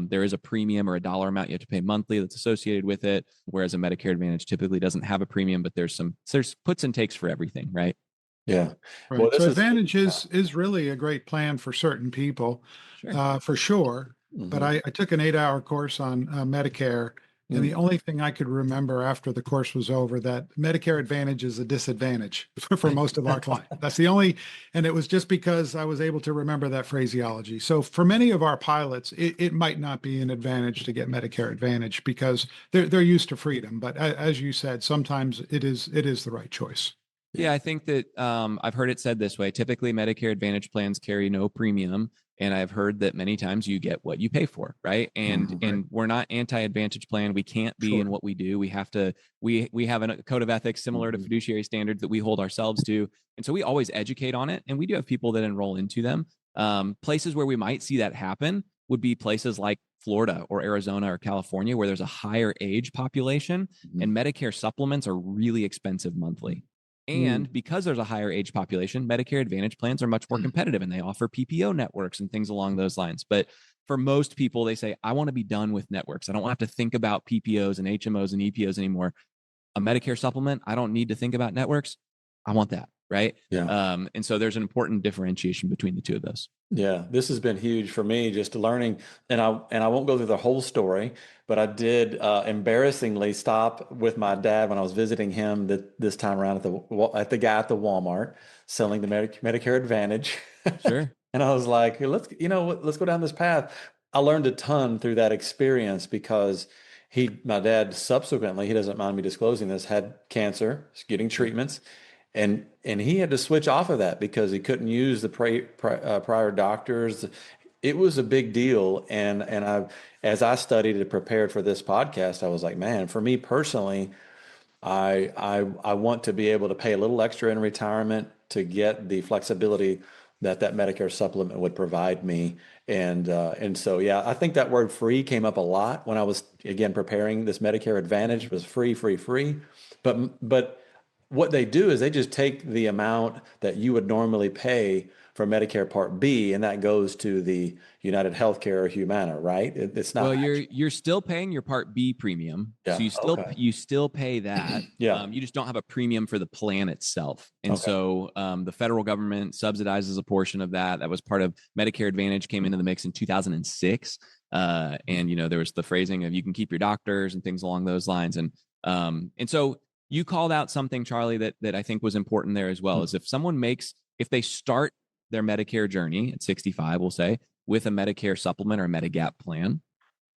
There is a premium or a dollar amount you have to pay monthly that's associated with it, whereas a Medicare Advantage typically doesn't have a premium, but there's puts and takes for everything, right? Yeah. Right. Well, So Advantage is really a great plan for certain people, for sure. But I took an 8-hour course on Medicare, And the only thing I could remember after the course was over, that Medicare Advantage is a disadvantage for most of our clients. That's the only, and it was just because I was able to remember that phraseology. So for many of our pilots, it might not be an advantage to get Medicare Advantage because they're used to freedom. But as you said, sometimes it is the right choice. Yeah, I think that I've heard it said this way. Typically, Medicare Advantage plans carry no premium, and I've heard that many times you get what you pay for, right? And we're not anti-Advantage plan. We can't be in what we do. We have to. We have a code of ethics similar to fiduciary standards that we hold ourselves to, and so we always educate on it. And we do have people that enroll into them. Places where we might see that happen would be places like Florida or Arizona or California, where there's a higher age population, and Medicare supplements are really expensive monthly. And because there's a higher age population, Medicare Advantage plans are much more competitive, and they offer PPO networks and things along those lines. But for most people, they say, I want to be done with networks. I don't have to think about PPOs and HMOs and EPOs anymore. A Medicare supplement, I don't need to think about networks. I want that. Right. Yeah. And so there's an important differentiation between the two of those. Yeah, this has been huge for me, just learning, and I won't go through the whole story, but I did embarrassingly stop with my dad when I was visiting him this time around at the guy at the Walmart selling the Medicare Advantage. Sure. And I was like, hey, let's go down this path. I learned a ton through that experience because my dad subsequently, he doesn't mind me disclosing this, had cancer, getting treatments. And he had to switch off of that because he couldn't use the prior doctors. It was a big deal. And as I studied and prepared for this podcast, I was like, man, for me personally, I want to be able to pay a little extra in retirement to get the flexibility that Medicare supplement would provide me. And so, yeah, I think that word free came up a lot when I was, again, preparing this Medicare Advantage. Was free. But what they do is they just take the amount that you would normally pay for Medicare Part B, and that goes to the United Healthcare or Humana, right? It's not. Well, you're still paying your Part B premium, so you still pay that. Yeah. You just don't have a premium for the plan itself, and so the federal government subsidizes a portion of that. That was part of Medicare Advantage, came into the mix in 2006, and there was the phrasing of you can keep your doctors and things along those lines, and so. You called out something, Charlie, that I think was important there as well, is if they start their Medicare journey at 65, we'll say, with a Medicare supplement or a Medigap plan,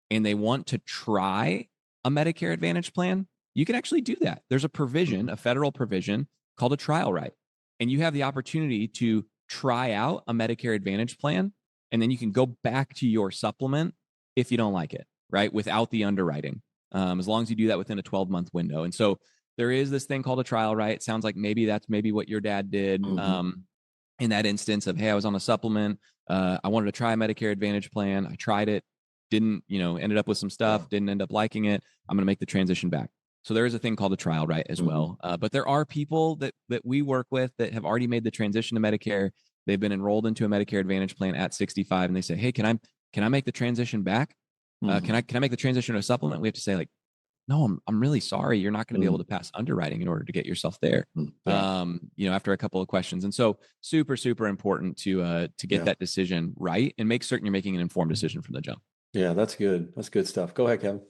and they want to try a Medicare Advantage plan, you can actually do that. There's a provision, a federal provision called a trial right. And you have the opportunity to try out a Medicare Advantage plan, and then you can go back to your supplement if you don't like it, right? Without the underwriting, as long as you do that within a 12-month window. And so there is this thing called a trial right. It sounds like that's what your dad did in that instance of, hey, I was on a supplement. I wanted to try a Medicare Advantage plan. I tried it, ended up with some stuff, didn't end up liking it. I'm going to make the transition back. So there is a thing called a trial right as well. But there are people that we work with that have already made the transition to Medicare. They've been enrolled into a Medicare Advantage plan at 65, and they say, hey, can I make the transition back? Can I make the transition to a supplement? We have to say, like, no, I'm really sorry. You're not going to be able to pass underwriting in order to get yourself there. After a couple of questions. And so super, super important to get that decision right and make certain you're making an informed decision from the jump. Yeah, that's good. That's good stuff. Go ahead, Kevin.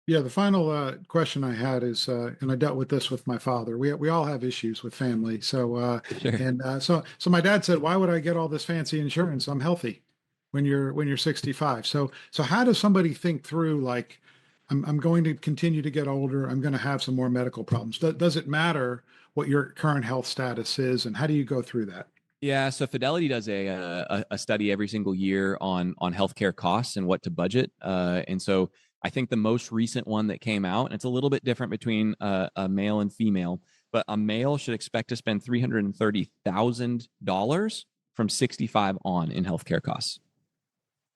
Yeah, the final question I had is, and I dealt with this with my father. We all have issues with family. So so my dad said, "Why would I get all this fancy insurance? I'm healthy." When you're 65. So how does somebody think through, like, I'm going to continue to get older. I'm going to have some more medical problems. Does it matter what your current health status is, and how do you go through that? Yeah, so Fidelity does a study every single year on healthcare costs and what to budget. And so I think the most recent one that came out, and it's a little bit different between a male and female, but a male should expect to spend $330,000 from 65 on in healthcare costs.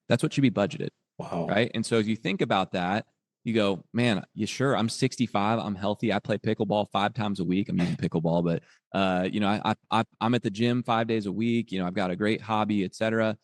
That's what should be budgeted. Wow. Right. And so as you think about that, you go, man, you sure? I'm 65. I'm healthy. I play pickleball 5 times a week. I'm using pickleball, but I'm at the gym 5 days a week. I've got a great hobby, etc.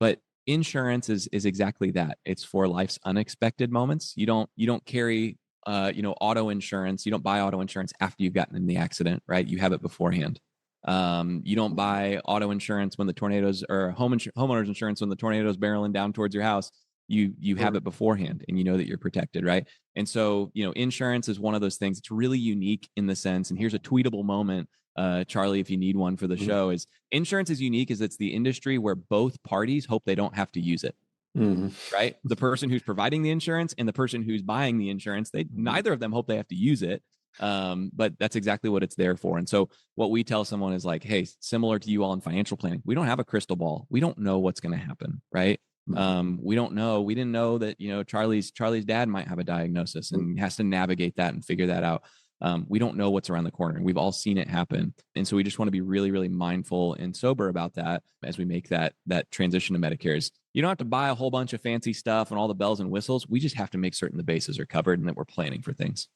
But insurance is exactly that. It's for life's unexpected moments. You don't carry auto insurance. You don't buy auto insurance after you've gotten in the accident, right? You have it beforehand. You don't buy auto insurance when the tornadoes, or homeowners insurance when the tornadoes barreling down towards your house. you have it beforehand and you know that you're protected, right? And so, insurance is one of those things. It's really unique in the sense, and here's a tweetable moment, Charlie, if you need one for the show, is insurance is unique as it's the industry where both parties hope they don't have to use it. Right? The person who's providing the insurance and the person who's buying the insurance, neither of them hope they have to use it. But that's exactly what it's there for. And so what we tell someone is like, hey, similar to you all in financial planning, we don't have a crystal ball. We don't know what's going to happen, right? We don't know. We didn't know that, Charlie's dad might have a diagnosis and has to navigate that and figure that out. We don't know what's around the corner, and we've all seen it happen. And so we just want to be really, really mindful and sober about that as we make that transition to Medicare. You don't have to buy a whole bunch of fancy stuff and all the bells and whistles. We just have to make certain the bases are covered and that we're planning for things.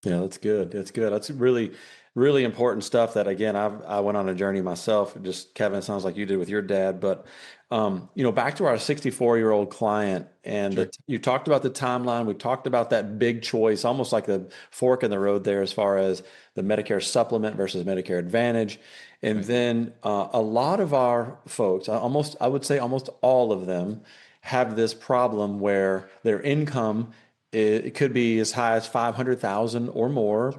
Yeah, that's good. That's good. That's really, really important stuff that, again, I went on a journey myself. Just, Kevin, it sounds like you did with your dad. But, back to our 64-year-old client, and you talked about the timeline. We talked about that big choice, almost like the fork in the road there as far as the Medicare supplement versus Medicare Advantage. And then a lot of our folks, I would say almost all of them, have this problem where their income, it could be as high as 500,000 or more,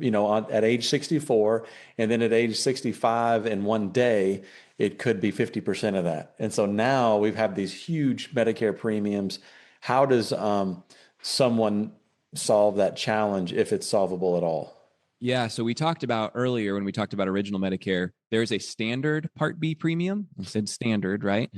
at age 64, and then at age 65 in one day, it could be 50% of that. And so now we've had these huge Medicare premiums. How does someone solve that challenge, if it's solvable at all? Yeah. So we talked about earlier when we talked about original Medicare, there's a standard Part B premium. I said standard, right?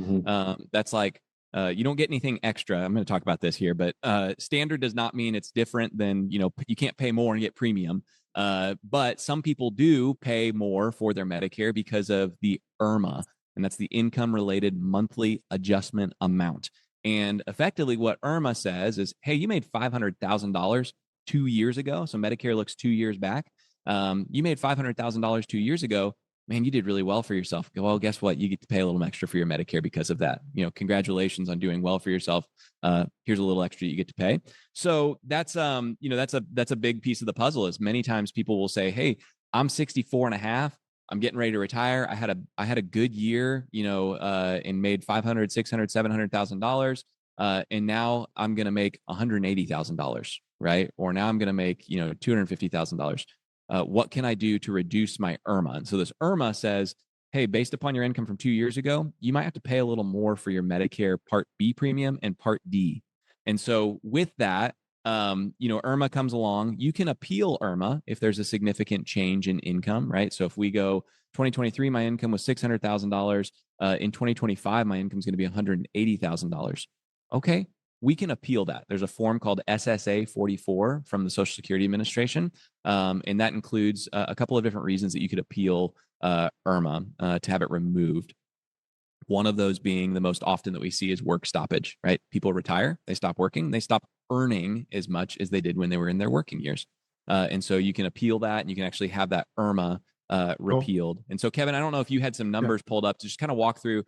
That's like, you don't get anything extra. I'm going to talk about this here, but standard does not mean it's different than, you can't pay more and get premium. But some people do pay more for their Medicare because of the IRMAA, and that's the income related monthly adjustment amount. And effectively what IRMAA says is, hey, you made $500,000 2 years ago. So Medicare looks 2 years back. You made $500,000 2 years ago. Man, you did really well for yourself. Well, guess what? You get to pay a little extra for your Medicare because of that. Congratulations on doing well for yourself. Here's a little extra you get to pay. So that's that's a big piece of the puzzle. Is many times people will say, hey, I'm 64 and a half. I'm getting ready to retire. I had a good year, and made $500,000, $600,000, $700,000. And now I'm going to make $180,000, right? Or now I'm going to make, $250,000. What can I do to reduce my IRMAA? And so this IRMAA says, hey, based upon your income from 2 years ago, you might have to pay a little more for your Medicare Part B premium and Part D. And so with that, IRMAA comes along. You can appeal IRMAA if there's a significant change in income, right? So if we go 2023, my income was $600,000. In 2025, my income is going to be $180,000. Okay, we can appeal that. There's a form called SSA 44 from the Social Security Administration, and that includes a couple of different reasons that you could appeal IRMAA to have it removed. One of those being the most often that we see is work stoppage, right? People retire, they stop working, they stop earning as much as they did when they were in their working years. And so you can appeal that, and you can actually have that IRMAA repealed. And so, Kevin, I don't know if you had some numbers pulled up to just kind of walk through,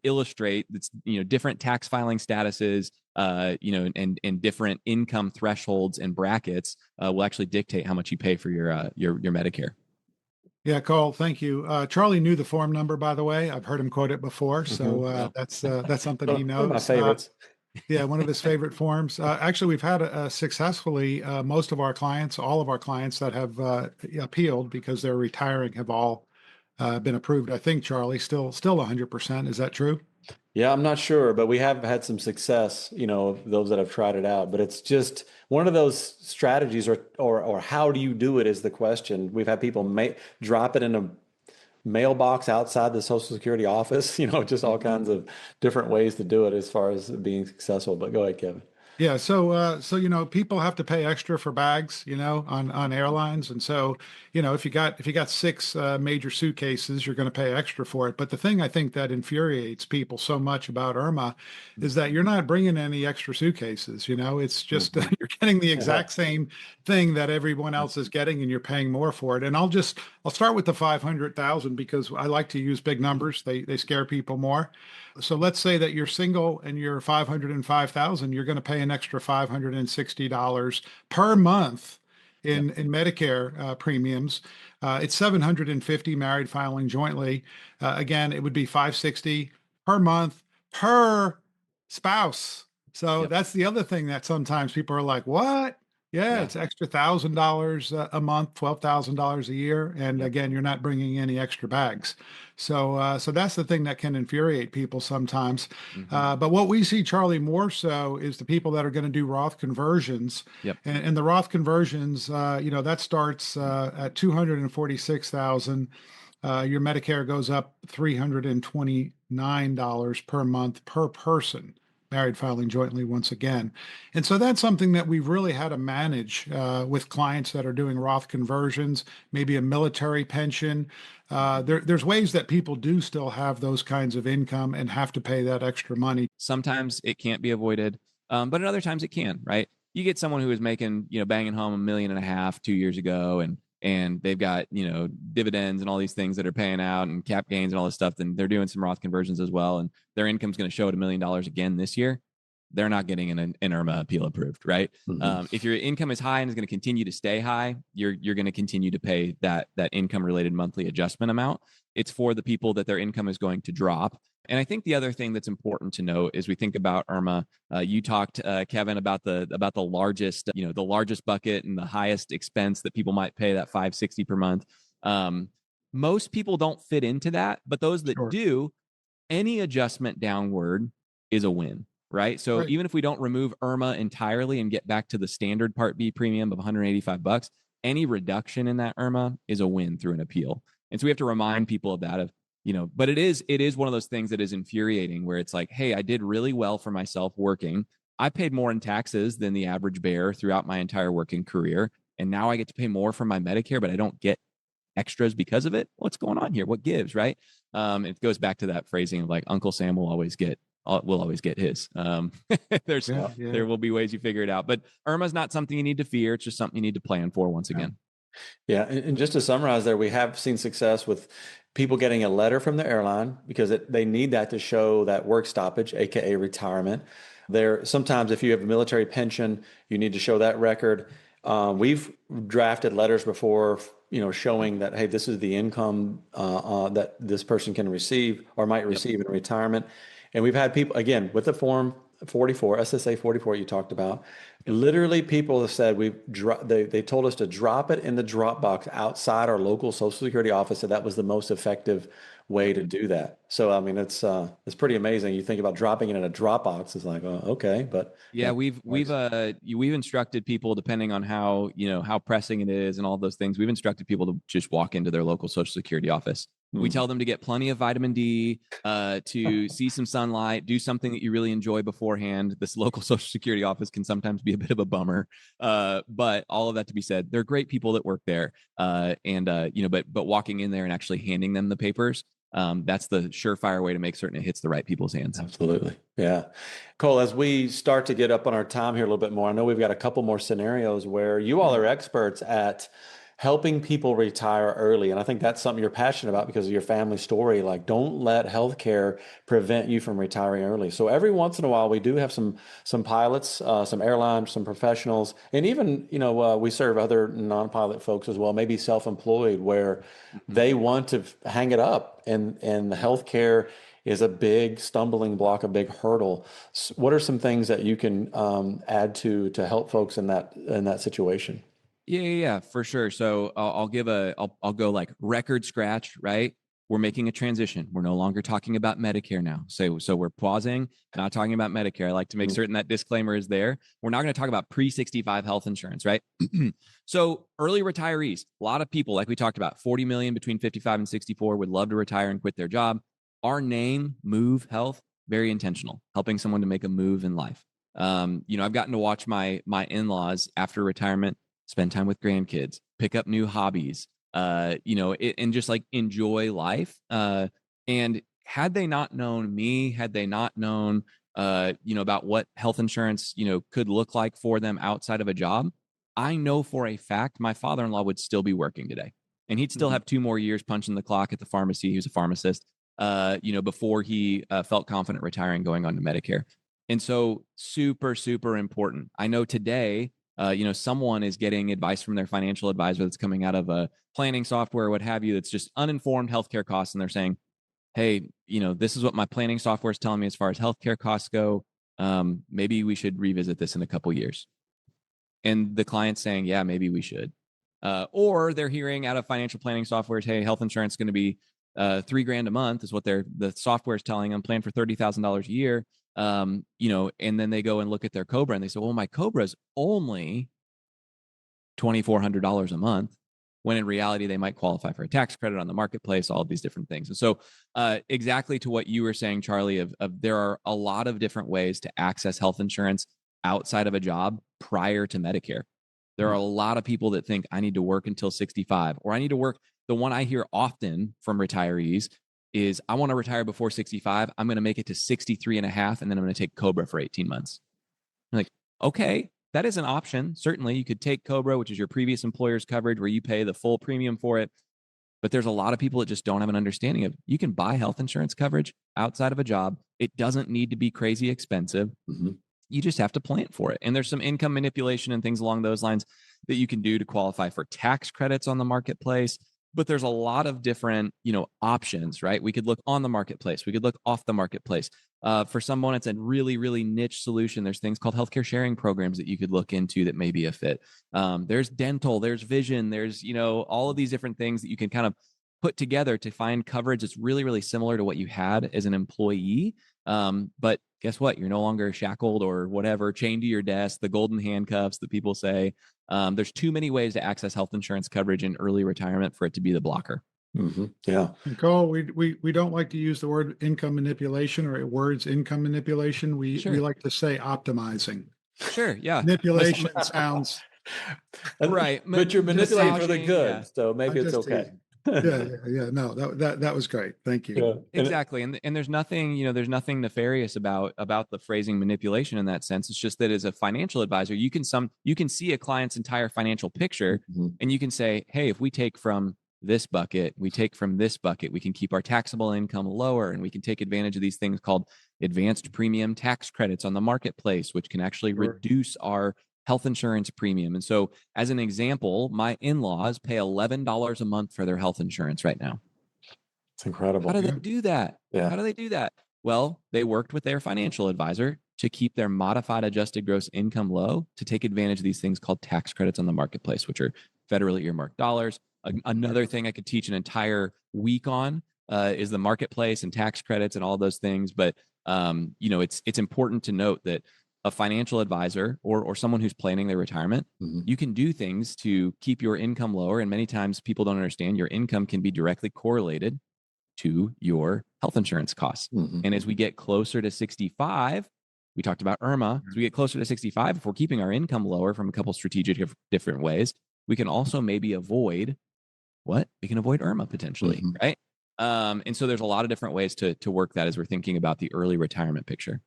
illustrate that's, different tax filing statuses, and different income thresholds and brackets will actually dictate how much you pay for your Medicare. Yeah, Cole, thank you. Charlie knew the form number, by the way. I've heard him quote it before, so that's something he knows. One of my favorites. Yeah, one of his favorite forms. Actually, we've had successfully most of our clients, all of our clients that have appealed because they're retiring have all been approved. I think, Charlie, still 100%. Is that true? Yeah, I'm not sure, but we have had some success, those that have tried it out. But it's just one of those strategies, or how do you do it is the question. We've had people drop it in a mailbox outside the Social Security office, just all kinds of different ways to do it as far as being successful. But go ahead, Kevin. Yeah, so people have to pay extra for bags, on airlines, and so if you got six major suitcases, you're going to pay extra for it. But the thing I think that infuriates people so much about IRMAA is that you're not bringing any extra suitcases. It's just you're getting the exact same thing that everyone else is getting, and you're paying more for it. And I'll start with the 500,000 because I like to use big numbers. They scare people more. So let's say that you're single and you're 505,000, you're going to pay an extra $560 per month in Medicare premiums. It's 750 married filing jointly. Again, it would be 560 per month per spouse. So Yep. that's the other thing that sometimes people are like, what? Yeah, Yeah. it's extra $1,000 a month, $12,000 a year, and Yep. again, you're not bringing any extra bags. So that's the thing that can infuriate people sometimes. Mhm. But what we see, Charlie, more so is the people that are going to do Roth conversions, Yep. and the Roth conversions, that starts at 246,000. Your Medicare goes up $329 per month per person, married filing jointly once again. And so that's something that we've really had to manage with clients that are doing Roth conversions, maybe a military pension. There's ways that people do still have those kinds of income and have to pay that extra money. Sometimes it can't be avoided, but at other times it can, right? You get someone who was making, banging home $1.5 million 2 years ago, and they've got, dividends and all these things that are paying out and cap gains and all this stuff. Then they're doing some Roth conversions as well, and their income's going to show at $1 million again this year. They're not getting an IRMAA appeal approved, right? If your income is high and is going to continue to stay high, you're going to continue to pay that income related monthly adjustment amount. It's for the people that their income is going to drop. And I think the other thing that's important to note is we think about IRMAA. You talked, Kevin, about the largest, the largest bucket and the highest expense that people might pay, that $560 per month. Most people don't fit into that, but those that Sure. do, any adjustment downward is a win, right? So Right. even if we don't remove IRMAA entirely and get back to the standard Part B premium of $185, any reduction in that IRMAA is a win through an appeal. And so we have to remind people of that, but it is one of those things that is infuriating where it's like, hey, I did really well for myself working. I paid more in taxes than the average bear throughout my entire working career. And now I get to pay more for my Medicare, but I don't get extras because of it. What's going on here? What gives, right? It goes back to that phrasing of like Uncle Sam will always get his. There will be ways you figure it out, but IRMAA is not something you need to fear. It's just something you need to plan for once again. Yeah, and just to summarize there, we have seen success with people getting a letter from the airline because they need that to show that work stoppage, aka retirement. Sometimes if you have a military pension, you need to show that record. We've drafted letters before, showing that, hey, this is the income that this person can receive or might receive in retirement. And we've had people, again, with the form 44, SSA 44 you talked about, literally people have said they told us to drop it in the drop box outside our local Social Security office, and that was the most effective way to do that. So I mean, it's pretty amazing. You think about dropping it in a drop box, it's like, oh, okay, but yeah, we've instructed people, depending on how pressing it is and all those things. We've instructed people to just walk into their local Social Security office. We tell them to get plenty of vitamin D, to see some sunlight, do something that you really enjoy beforehand. This local Social Security office can sometimes be a bit of a bummer, but all of that to be said, they're great people that work there, but walking in there and actually handing them the papers, that's the surefire way to make certain it hits the right people's hands. Absolutely. Yeah. Cole, as we start to get up on our time here a little bit more, I know we've got a couple more scenarios where you all are experts at helping people retire early. And I think that's something you're passionate about because of your family story. Like, don't let healthcare prevent you from retiring early. So every once in a while, we do have some pilots, some airlines, some professionals, and even, we serve other non-pilot folks as well, maybe self-employed, where they want to hang it up, and the healthcare is a big stumbling block, a big hurdle. So what are some things that you can add to help folks in that situation? Yeah, for sure. So I'll go like record scratch, right? We're making a transition. We're no longer talking about Medicare now. So we're pausing, not talking about Medicare. I like to make certain that disclaimer is there. We're not going to talk about pre-65 health insurance, right? So early retirees, a lot of people, like we talked about, 40 million between 55 and 64 would love to retire and quit their job. Our name, Move Health, very intentional, helping someone to make a move in life. I've gotten to watch my in-laws after retirement spend time with grandkids, pick up new hobbies, and just like enjoy life. And had they not known me, had they not known, about what health insurance, could look like for them outside of a job, I know for a fact my father-in-law would still be working today, and he'd still have 2 more years punching the clock at the pharmacy. He was a pharmacist, before he felt confident retiring, going on to Medicare. And so super, super important. I know today, someone is getting advice from their financial advisor that's coming out of a planning software, what have you, that's just uninformed healthcare costs. And they're saying, hey, this is what my planning software is telling me as far as healthcare costs go. Maybe we should revisit this in a couple years. And the client's saying, yeah, maybe we should. Or they're hearing out of financial planning softwares, hey, health insurance is going to be $3,000 a month is what the software is telling them, plan for $30,000 a year. And then they go and look at their COBRA and they say, well, my COBRA is only $2,400 a month, when in reality, they might qualify for a tax credit on the marketplace, all of these different things. And so exactly to what you were saying, Charlie, of there are a lot of different ways to access health insurance outside of a job prior to Medicare. There are a lot of people that think I need to work until 65, or I need to work. The one I hear often from retirees is I want to retire before 65. I'm going to make it to 63 and a half, and then I'm going to take COBRA for 18 months. I'm like, okay, that is an option. Certainly, you could take COBRA, which is your previous employer's coverage, where you pay the full premium for it. But there's a lot of people that just don't have an understanding of you can buy health insurance coverage outside of a job. It doesn't need to be crazy expensive. Mm-hmm. You just have to plan for it. And there's some income manipulation and things along those lines that you can do to qualify for tax credits on the marketplace. But there's a lot of different, options, right? We could look on the marketplace. We could look off the marketplace. For someone, it's a really, really niche solution. There's things called healthcare sharing programs that you could look into that may be a fit. There's dental, there's vision, there's, all of these different things that you can kind of put together to find coverage that's really, really similar to what you had as an employee. But guess what? You're no longer shackled or whatever, chained to your desk, the golden handcuffs that people say. There's too many ways to access health insurance coverage in early retirement for it to be the blocker. Mm-hmm. Yeah. Nicole, we don't like to use the word income manipulation or words income manipulation. We like to say optimizing. Sure. Yeah. Manipulation sounds right. But you're manipulating for the good. Yeah. So maybe it's okay. Yeah. No, that was great. Thank you. Yeah. Exactly. And there's nothing, there's nothing nefarious about the phrasing manipulation in that sense. It's just that as a financial advisor, you can see a client's entire financial picture, mm-hmm. and you can say, hey, if we take from this bucket, we take from this bucket, we can keep our taxable income lower, and we can take advantage of these things called advanced premium tax credits on the marketplace, which can actually reduce our health insurance premium. And so as an example, my in-laws pay $11 a month for their health insurance right now. It's incredible. How do they do that? Yeah. How do they do that? Well, they worked with their financial advisor to keep their modified adjusted gross income low to take advantage of these things called tax credits on the marketplace, which are federally earmarked dollars. Another thing I could teach an entire week on is the marketplace and tax credits and all those things. But it's important to note that a financial advisor or someone who's planning their retirement, mm-hmm. you can do things to keep your income lower. And many times people don't understand your income can be directly correlated to your health insurance costs. Mm-hmm. And as we get closer to 65, we talked about IRMAA. As we get closer to 65, if we're keeping our income lower from a couple strategic different ways, we can also maybe avoid we can avoid IRMAA potentially, mm-hmm. right? And so there's a lot of different ways to work that as we're thinking about the early retirement picture.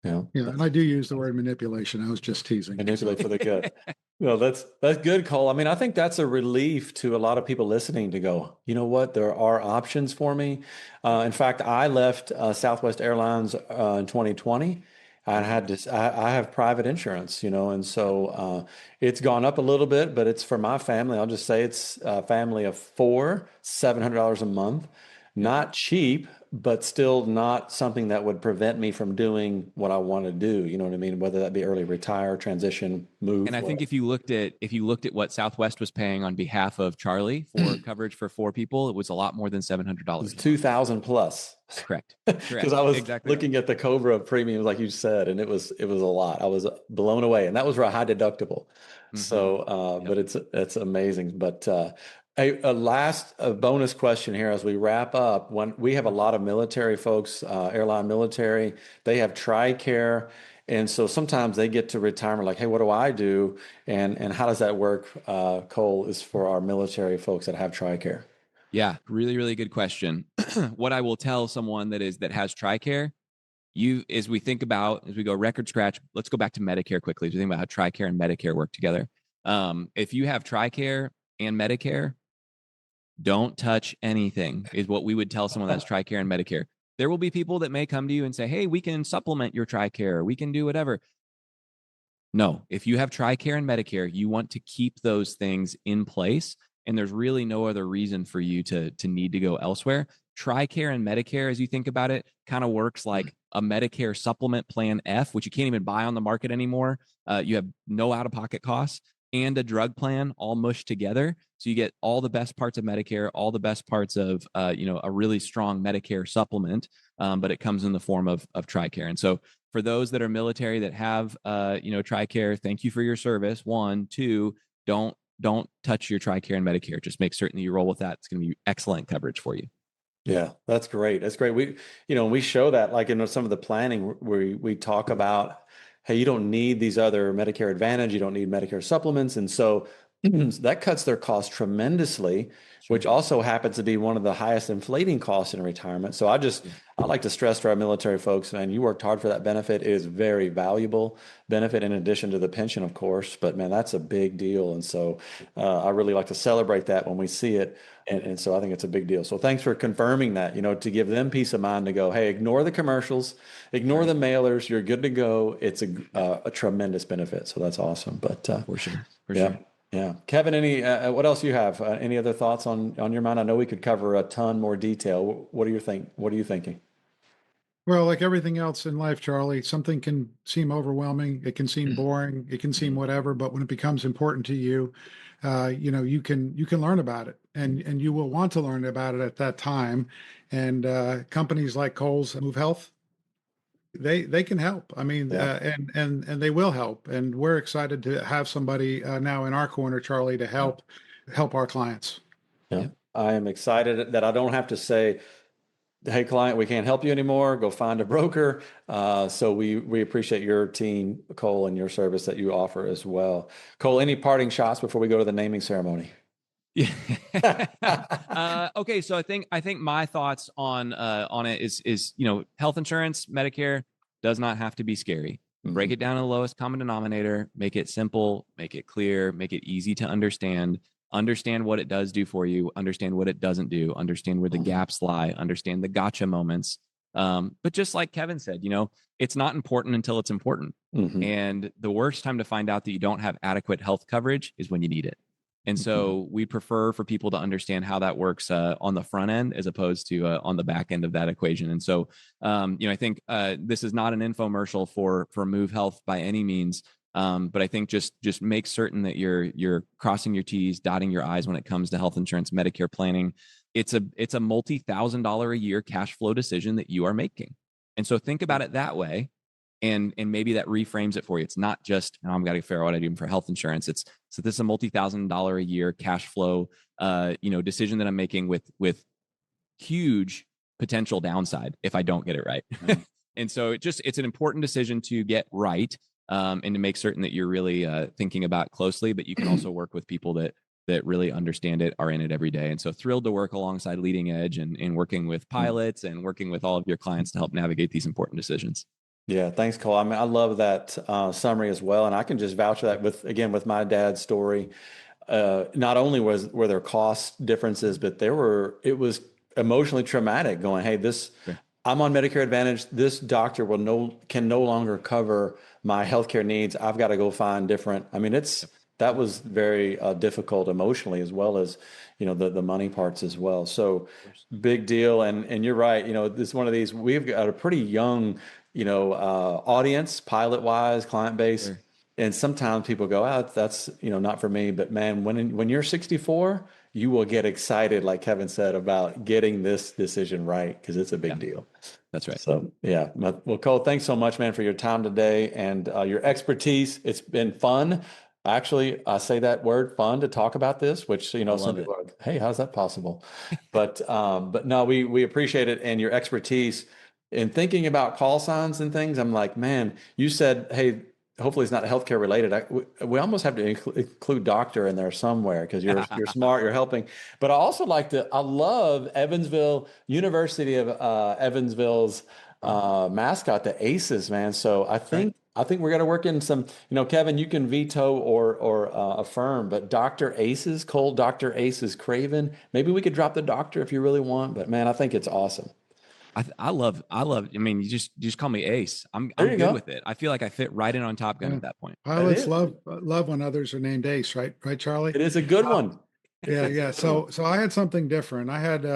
Yeah, and I do use the word manipulation. I was just teasing. Manipulate for the good. Well, that's good, Cole. I mean, I think that's a relief to a lot of people listening to go, you know what, there are options for me. In fact, I left Southwest Airlines in 2020. I have private insurance, and so it's gone up a little bit, but it's for my family. I'll just say it's a family of 4, $700 a month. Not cheap, but still not something that would prevent me from doing what I want to do. You know what I mean? Whether that be early retire, transition, move. And I think if you looked at what Southwest was paying on behalf of Charlie for coverage for 4 people, it was a lot more than $700. It was $2,000 plus. Correct. Because I was looking at the COBRA premiums, like you said, and it was a lot. I was blown away, and that was for a high deductible. Mm-hmm. So, but it's amazing. But a last bonus question here as we wrap up. When we have a lot of military folks, airline military, they have Tricare. And so sometimes they get to retirement like, hey, what do I do? And how does that work, Cole, is for our military folks that have Tricare? Yeah, really, really good question. What I will tell someone that has Tricare, as we go record scratch, let's go back to Medicare quickly. As we think about how Tricare and Medicare work together. If you have Tricare and Medicare, don't touch anything is what we would tell someone that's Tricare and Medicare. There will be people that may come to you and say, hey, we can supplement your Tricare. We can do whatever. No, if you have Tricare and Medicare, you want to keep those things in place. And there's really no other reason for you to need to go elsewhere. Tricare and Medicare, as you think about it, kind of works like a Medicare supplement plan F, which you can't even buy on the market anymore. You have no out-of-pocket costs, and a drug plan all mushed together. So you get all the best parts of Medicare, all the best parts of a really strong Medicare supplement, but it comes in the form of Tricare. And so for those that are military that have Tricare, thank you for your service. 1, 2, don't touch your Tricare and Medicare. Just make certain that you roll with that. It's going to be excellent coverage for you. Yeah, that's great. That's great. We show that like in some of the planning where we talk about, hey, you don't need these other Medicare Advantage, you don't need Medicare supplements. And so that cuts their cost tremendously, which also happens to be one of the highest inflating costs in retirement. So I like to stress to our military folks, man, you worked hard for that benefit. It is very valuable benefit in addition to the pension, of course, but man, that's a big deal. And so I really like to celebrate that when we see it. And so I think it's a big deal. So thanks for confirming that, to give them peace of mind to go, hey, ignore the commercials, ignore the mailers. You're good to go. It's a tremendous benefit. So that's awesome. But for sure. Yeah. Kevin, what else you have? Any other thoughts on your mind? I know we could cover a ton more detail. What are you thinking? Well, like everything else in life, Charlie, something can seem overwhelming. It can seem boring. It can seem whatever. But when it becomes important to you, you can learn about it, and you will want to learn about it at that time. And companies like Cole's Move Health, they can help. I mean, and they will help. And we're excited to have somebody now in our corner, Charlie, to help our clients. Yeah, I am excited that I don't have to say, hey, client, we can't help you anymore. Go find a broker. So we appreciate your team, Cole, and your service that you offer as well. Cole, any parting shots before we go to the naming ceremony? Yeah. Okay. So I think my thoughts on it is health insurance, Medicare does not have to be scary. Break it down to the lowest common denominator, make it simple, make it clear, make it easy to understand what it does do for you, understand what it doesn't do, understand where the gaps lie, understand the gotcha moments. But just like Kevin said, it's not important until it's important. And the worst time to find out that you don't have adequate health coverage is when you need it. And so we prefer for people to understand how that works on the front end as opposed to on the back end of that equation. And so, I think this is not an infomercial for Move Health by any means. But I think just make certain that you're crossing your T's, dotting your I's when it comes to health insurance, Medicare planning. It's a multi-$1,000 a year cash flow decision that you are making. And so think about it that way. And maybe that reframes it for you. It's not just, I'm got to figure out what I do for health insurance. This is a multi-$1,000 a year cash flow, decision that I'm making with huge potential downside if I don't get it right. And so it's an important decision to get right. And to make certain that you're really thinking about closely, but you can also work with people that really understand it, are in it every day. And so thrilled to work alongside Leading Edge and working with pilots and working with all of your clients to help navigate these important decisions. Yeah, thanks, Cole. I mean, I love that summary as well. And I can just vouch for that with my dad's story. Not only were there cost differences, but it was emotionally traumatic going, hey, I'm on Medicare Advantage. This doctor can no longer cover my healthcare needs. I've got to go find different. I mean, that was very difficult emotionally as well as, the money parts as well. So big deal. And you're right. This is one of these, we've got a pretty young, audience, pilot wise, client base. Sure. And sometimes people go, that's, not for me. But man, when you're 64, you will get excited, like Kevin said, about getting this decision right, because it's a big deal. That's right. So, yeah. Well, Cole, thanks so much, man, for your time today and your expertise. It's been fun. Actually, I say that word, fun, to talk about this, which, some people are like, hey, how's that possible? But no, we appreciate it. And your expertise in thinking about call signs and things. I'm like, man, you said, hey, hopefully it's not healthcare related. We almost have to include doctor in there somewhere, because you're smart, you're helping. But I love University of Evansville's mascot, the Aces, man. So I think we're going to work in some, Kevin, you can veto or affirm, but Dr. Aces, Cole, Dr. Aces Craven, maybe we could drop the doctor if you really want, but man, I think it's awesome. I love, I mean, you just call me Ace. I'm good with it. I feel like I fit right in on Top Gun at that point. Pilots love when others are named Ace, right? Right, Charlie? It is a good one. Yeah. So I had something different. I had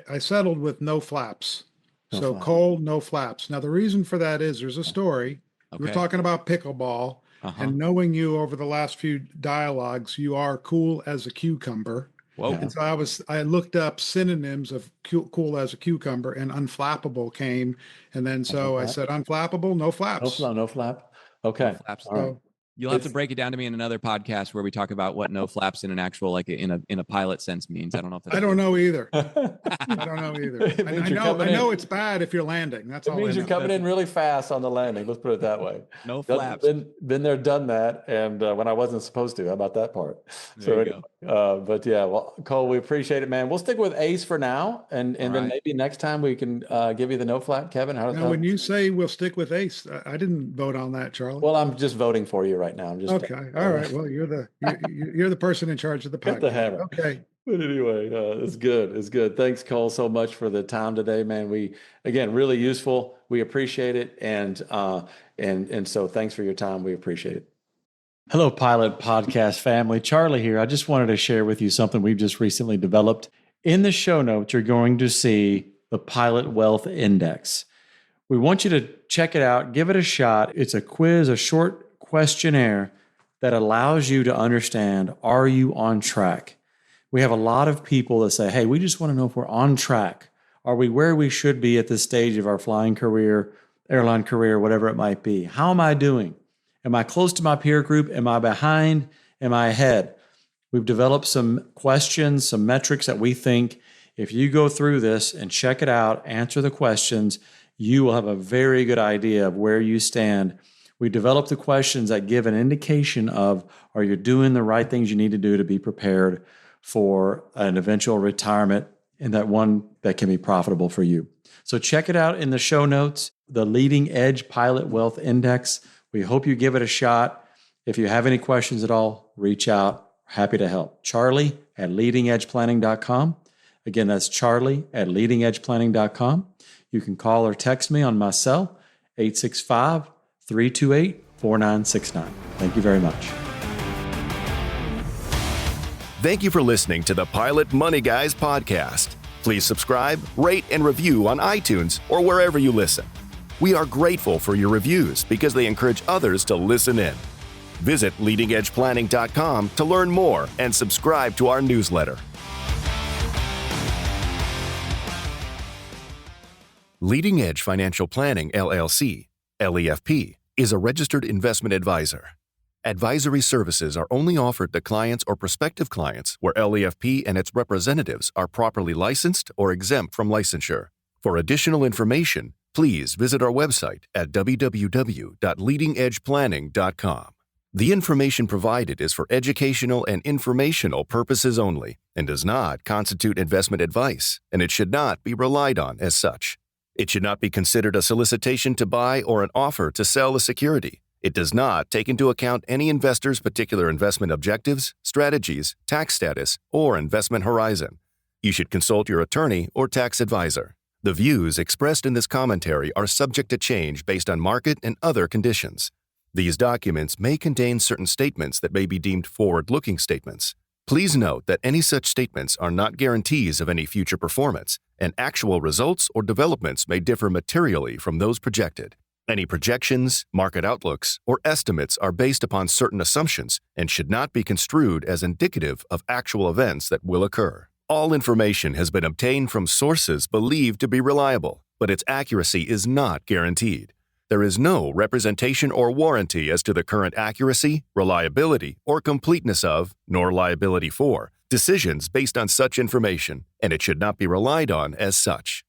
I settled with no flaps. No So flap. Cole, no flaps. Now the reason for that is there's a story. We're Okay. talking about pickleball, and knowing you over the last few dialogues, you are cool as a cucumber. Whoa. Yeah. And so I looked up synonyms of cool as a cucumber, and unflappable came, and then so I Unflap? said unflappable, no No flaps. flap. No flap. No Okay. flaps. All right. So You'll have to It's- break it down to me in another podcast where we talk about what no flaps in an actual, like in a pilot sense means. I don't know if that's I don't know either. I it don't know either. means I you're coming know in. it's bad if you're landing. That's It all I means you're know. coming in really fast on the landing. Let's put it that way. No flaps. Been there, done that, and when I wasn't supposed to. How about that part? There you anyway, but yeah, well, Cole, we appreciate it, man. We'll stick with Ace for now, and All then right. maybe next time we can give you the no flap, Kevin. Now, when you say we'll stick with Ace, I didn't vote on that, Charlie. Well, I'm just voting for you right now. I'm just Okay. All right. Well, you're the person in charge of the Get the podcast. hammer. Okay. But anyway, it's good. It's good. Thanks, Cole, so much for the time today, man. Again, really useful. We appreciate it. And so thanks for your time. We appreciate it. Hello, Pilot Podcast family. Charlie here. I just wanted to share with you something we've just recently developed. In the show notes, you're going to see the Pilot Wealth Index. We want you to check it out, give it a shot. It's a quiz, a short questionnaire that allows you to understand, are you on track? We have a lot of people that say, hey, we just want to know if we're on track. Are we where we should be at this stage of our flying career, airline career, whatever it might be? How am I doing? Am I close to my peer group? Am I behind? Am I ahead? We've developed some questions, some metrics that we think if you go through this and check it out, answer the questions, you will have a very good idea of where you stand. We developed the questions that give an indication of, are you doing the right things you need to do to be prepared for an eventual retirement, and that one that can be profitable for you. So check it out in the show notes, the Leading Edge Pilot Wealth Index. We hope you give it a shot. If you have any questions at all, reach out. Happy to help. Charlie at leadingedgeplanning.com. Again, that's Charlie at leadingedgeplanning.com. You can call or text me on my cell, 865-328-4969. Thank you very much. Thank you for listening to the Pilot Money Guys podcast. Please subscribe, rate, and review on iTunes or wherever you listen. We are grateful for your reviews because they encourage others to listen in. Visit leadingedgeplanning.com to learn more and subscribe to our newsletter. Leading Edge Financial Planning, LLC, LEFP, is a registered investment advisor. Advisory services are only offered to clients or prospective clients where LEFP and its representatives are properly licensed or exempt from licensure. For additional information, please visit our website at www.leadingedgeplanning.com. The information provided is for educational and informational purposes only and does not constitute investment advice, and it should not be relied on as such. It should not be considered a solicitation to buy or an offer to sell a security. It does not take into account any investor's particular investment objectives, strategies, tax status, or investment horizon. You should consult your attorney or tax advisor. The views expressed in this commentary are subject to change based on market and other conditions. These documents may contain certain statements that may be deemed forward-looking statements. Please note that any such statements are not guarantees of any future performance, and actual results or developments may differ materially from those projected. Any projections, market outlooks, or estimates are based upon certain assumptions and should not be construed as indicative of actual events that will occur. All information has been obtained from sources believed to be reliable, but its accuracy is not guaranteed. There is no representation or warranty as to the current accuracy, reliability, or completeness of, nor liability for, decisions based on such information, and it should not be relied on as such.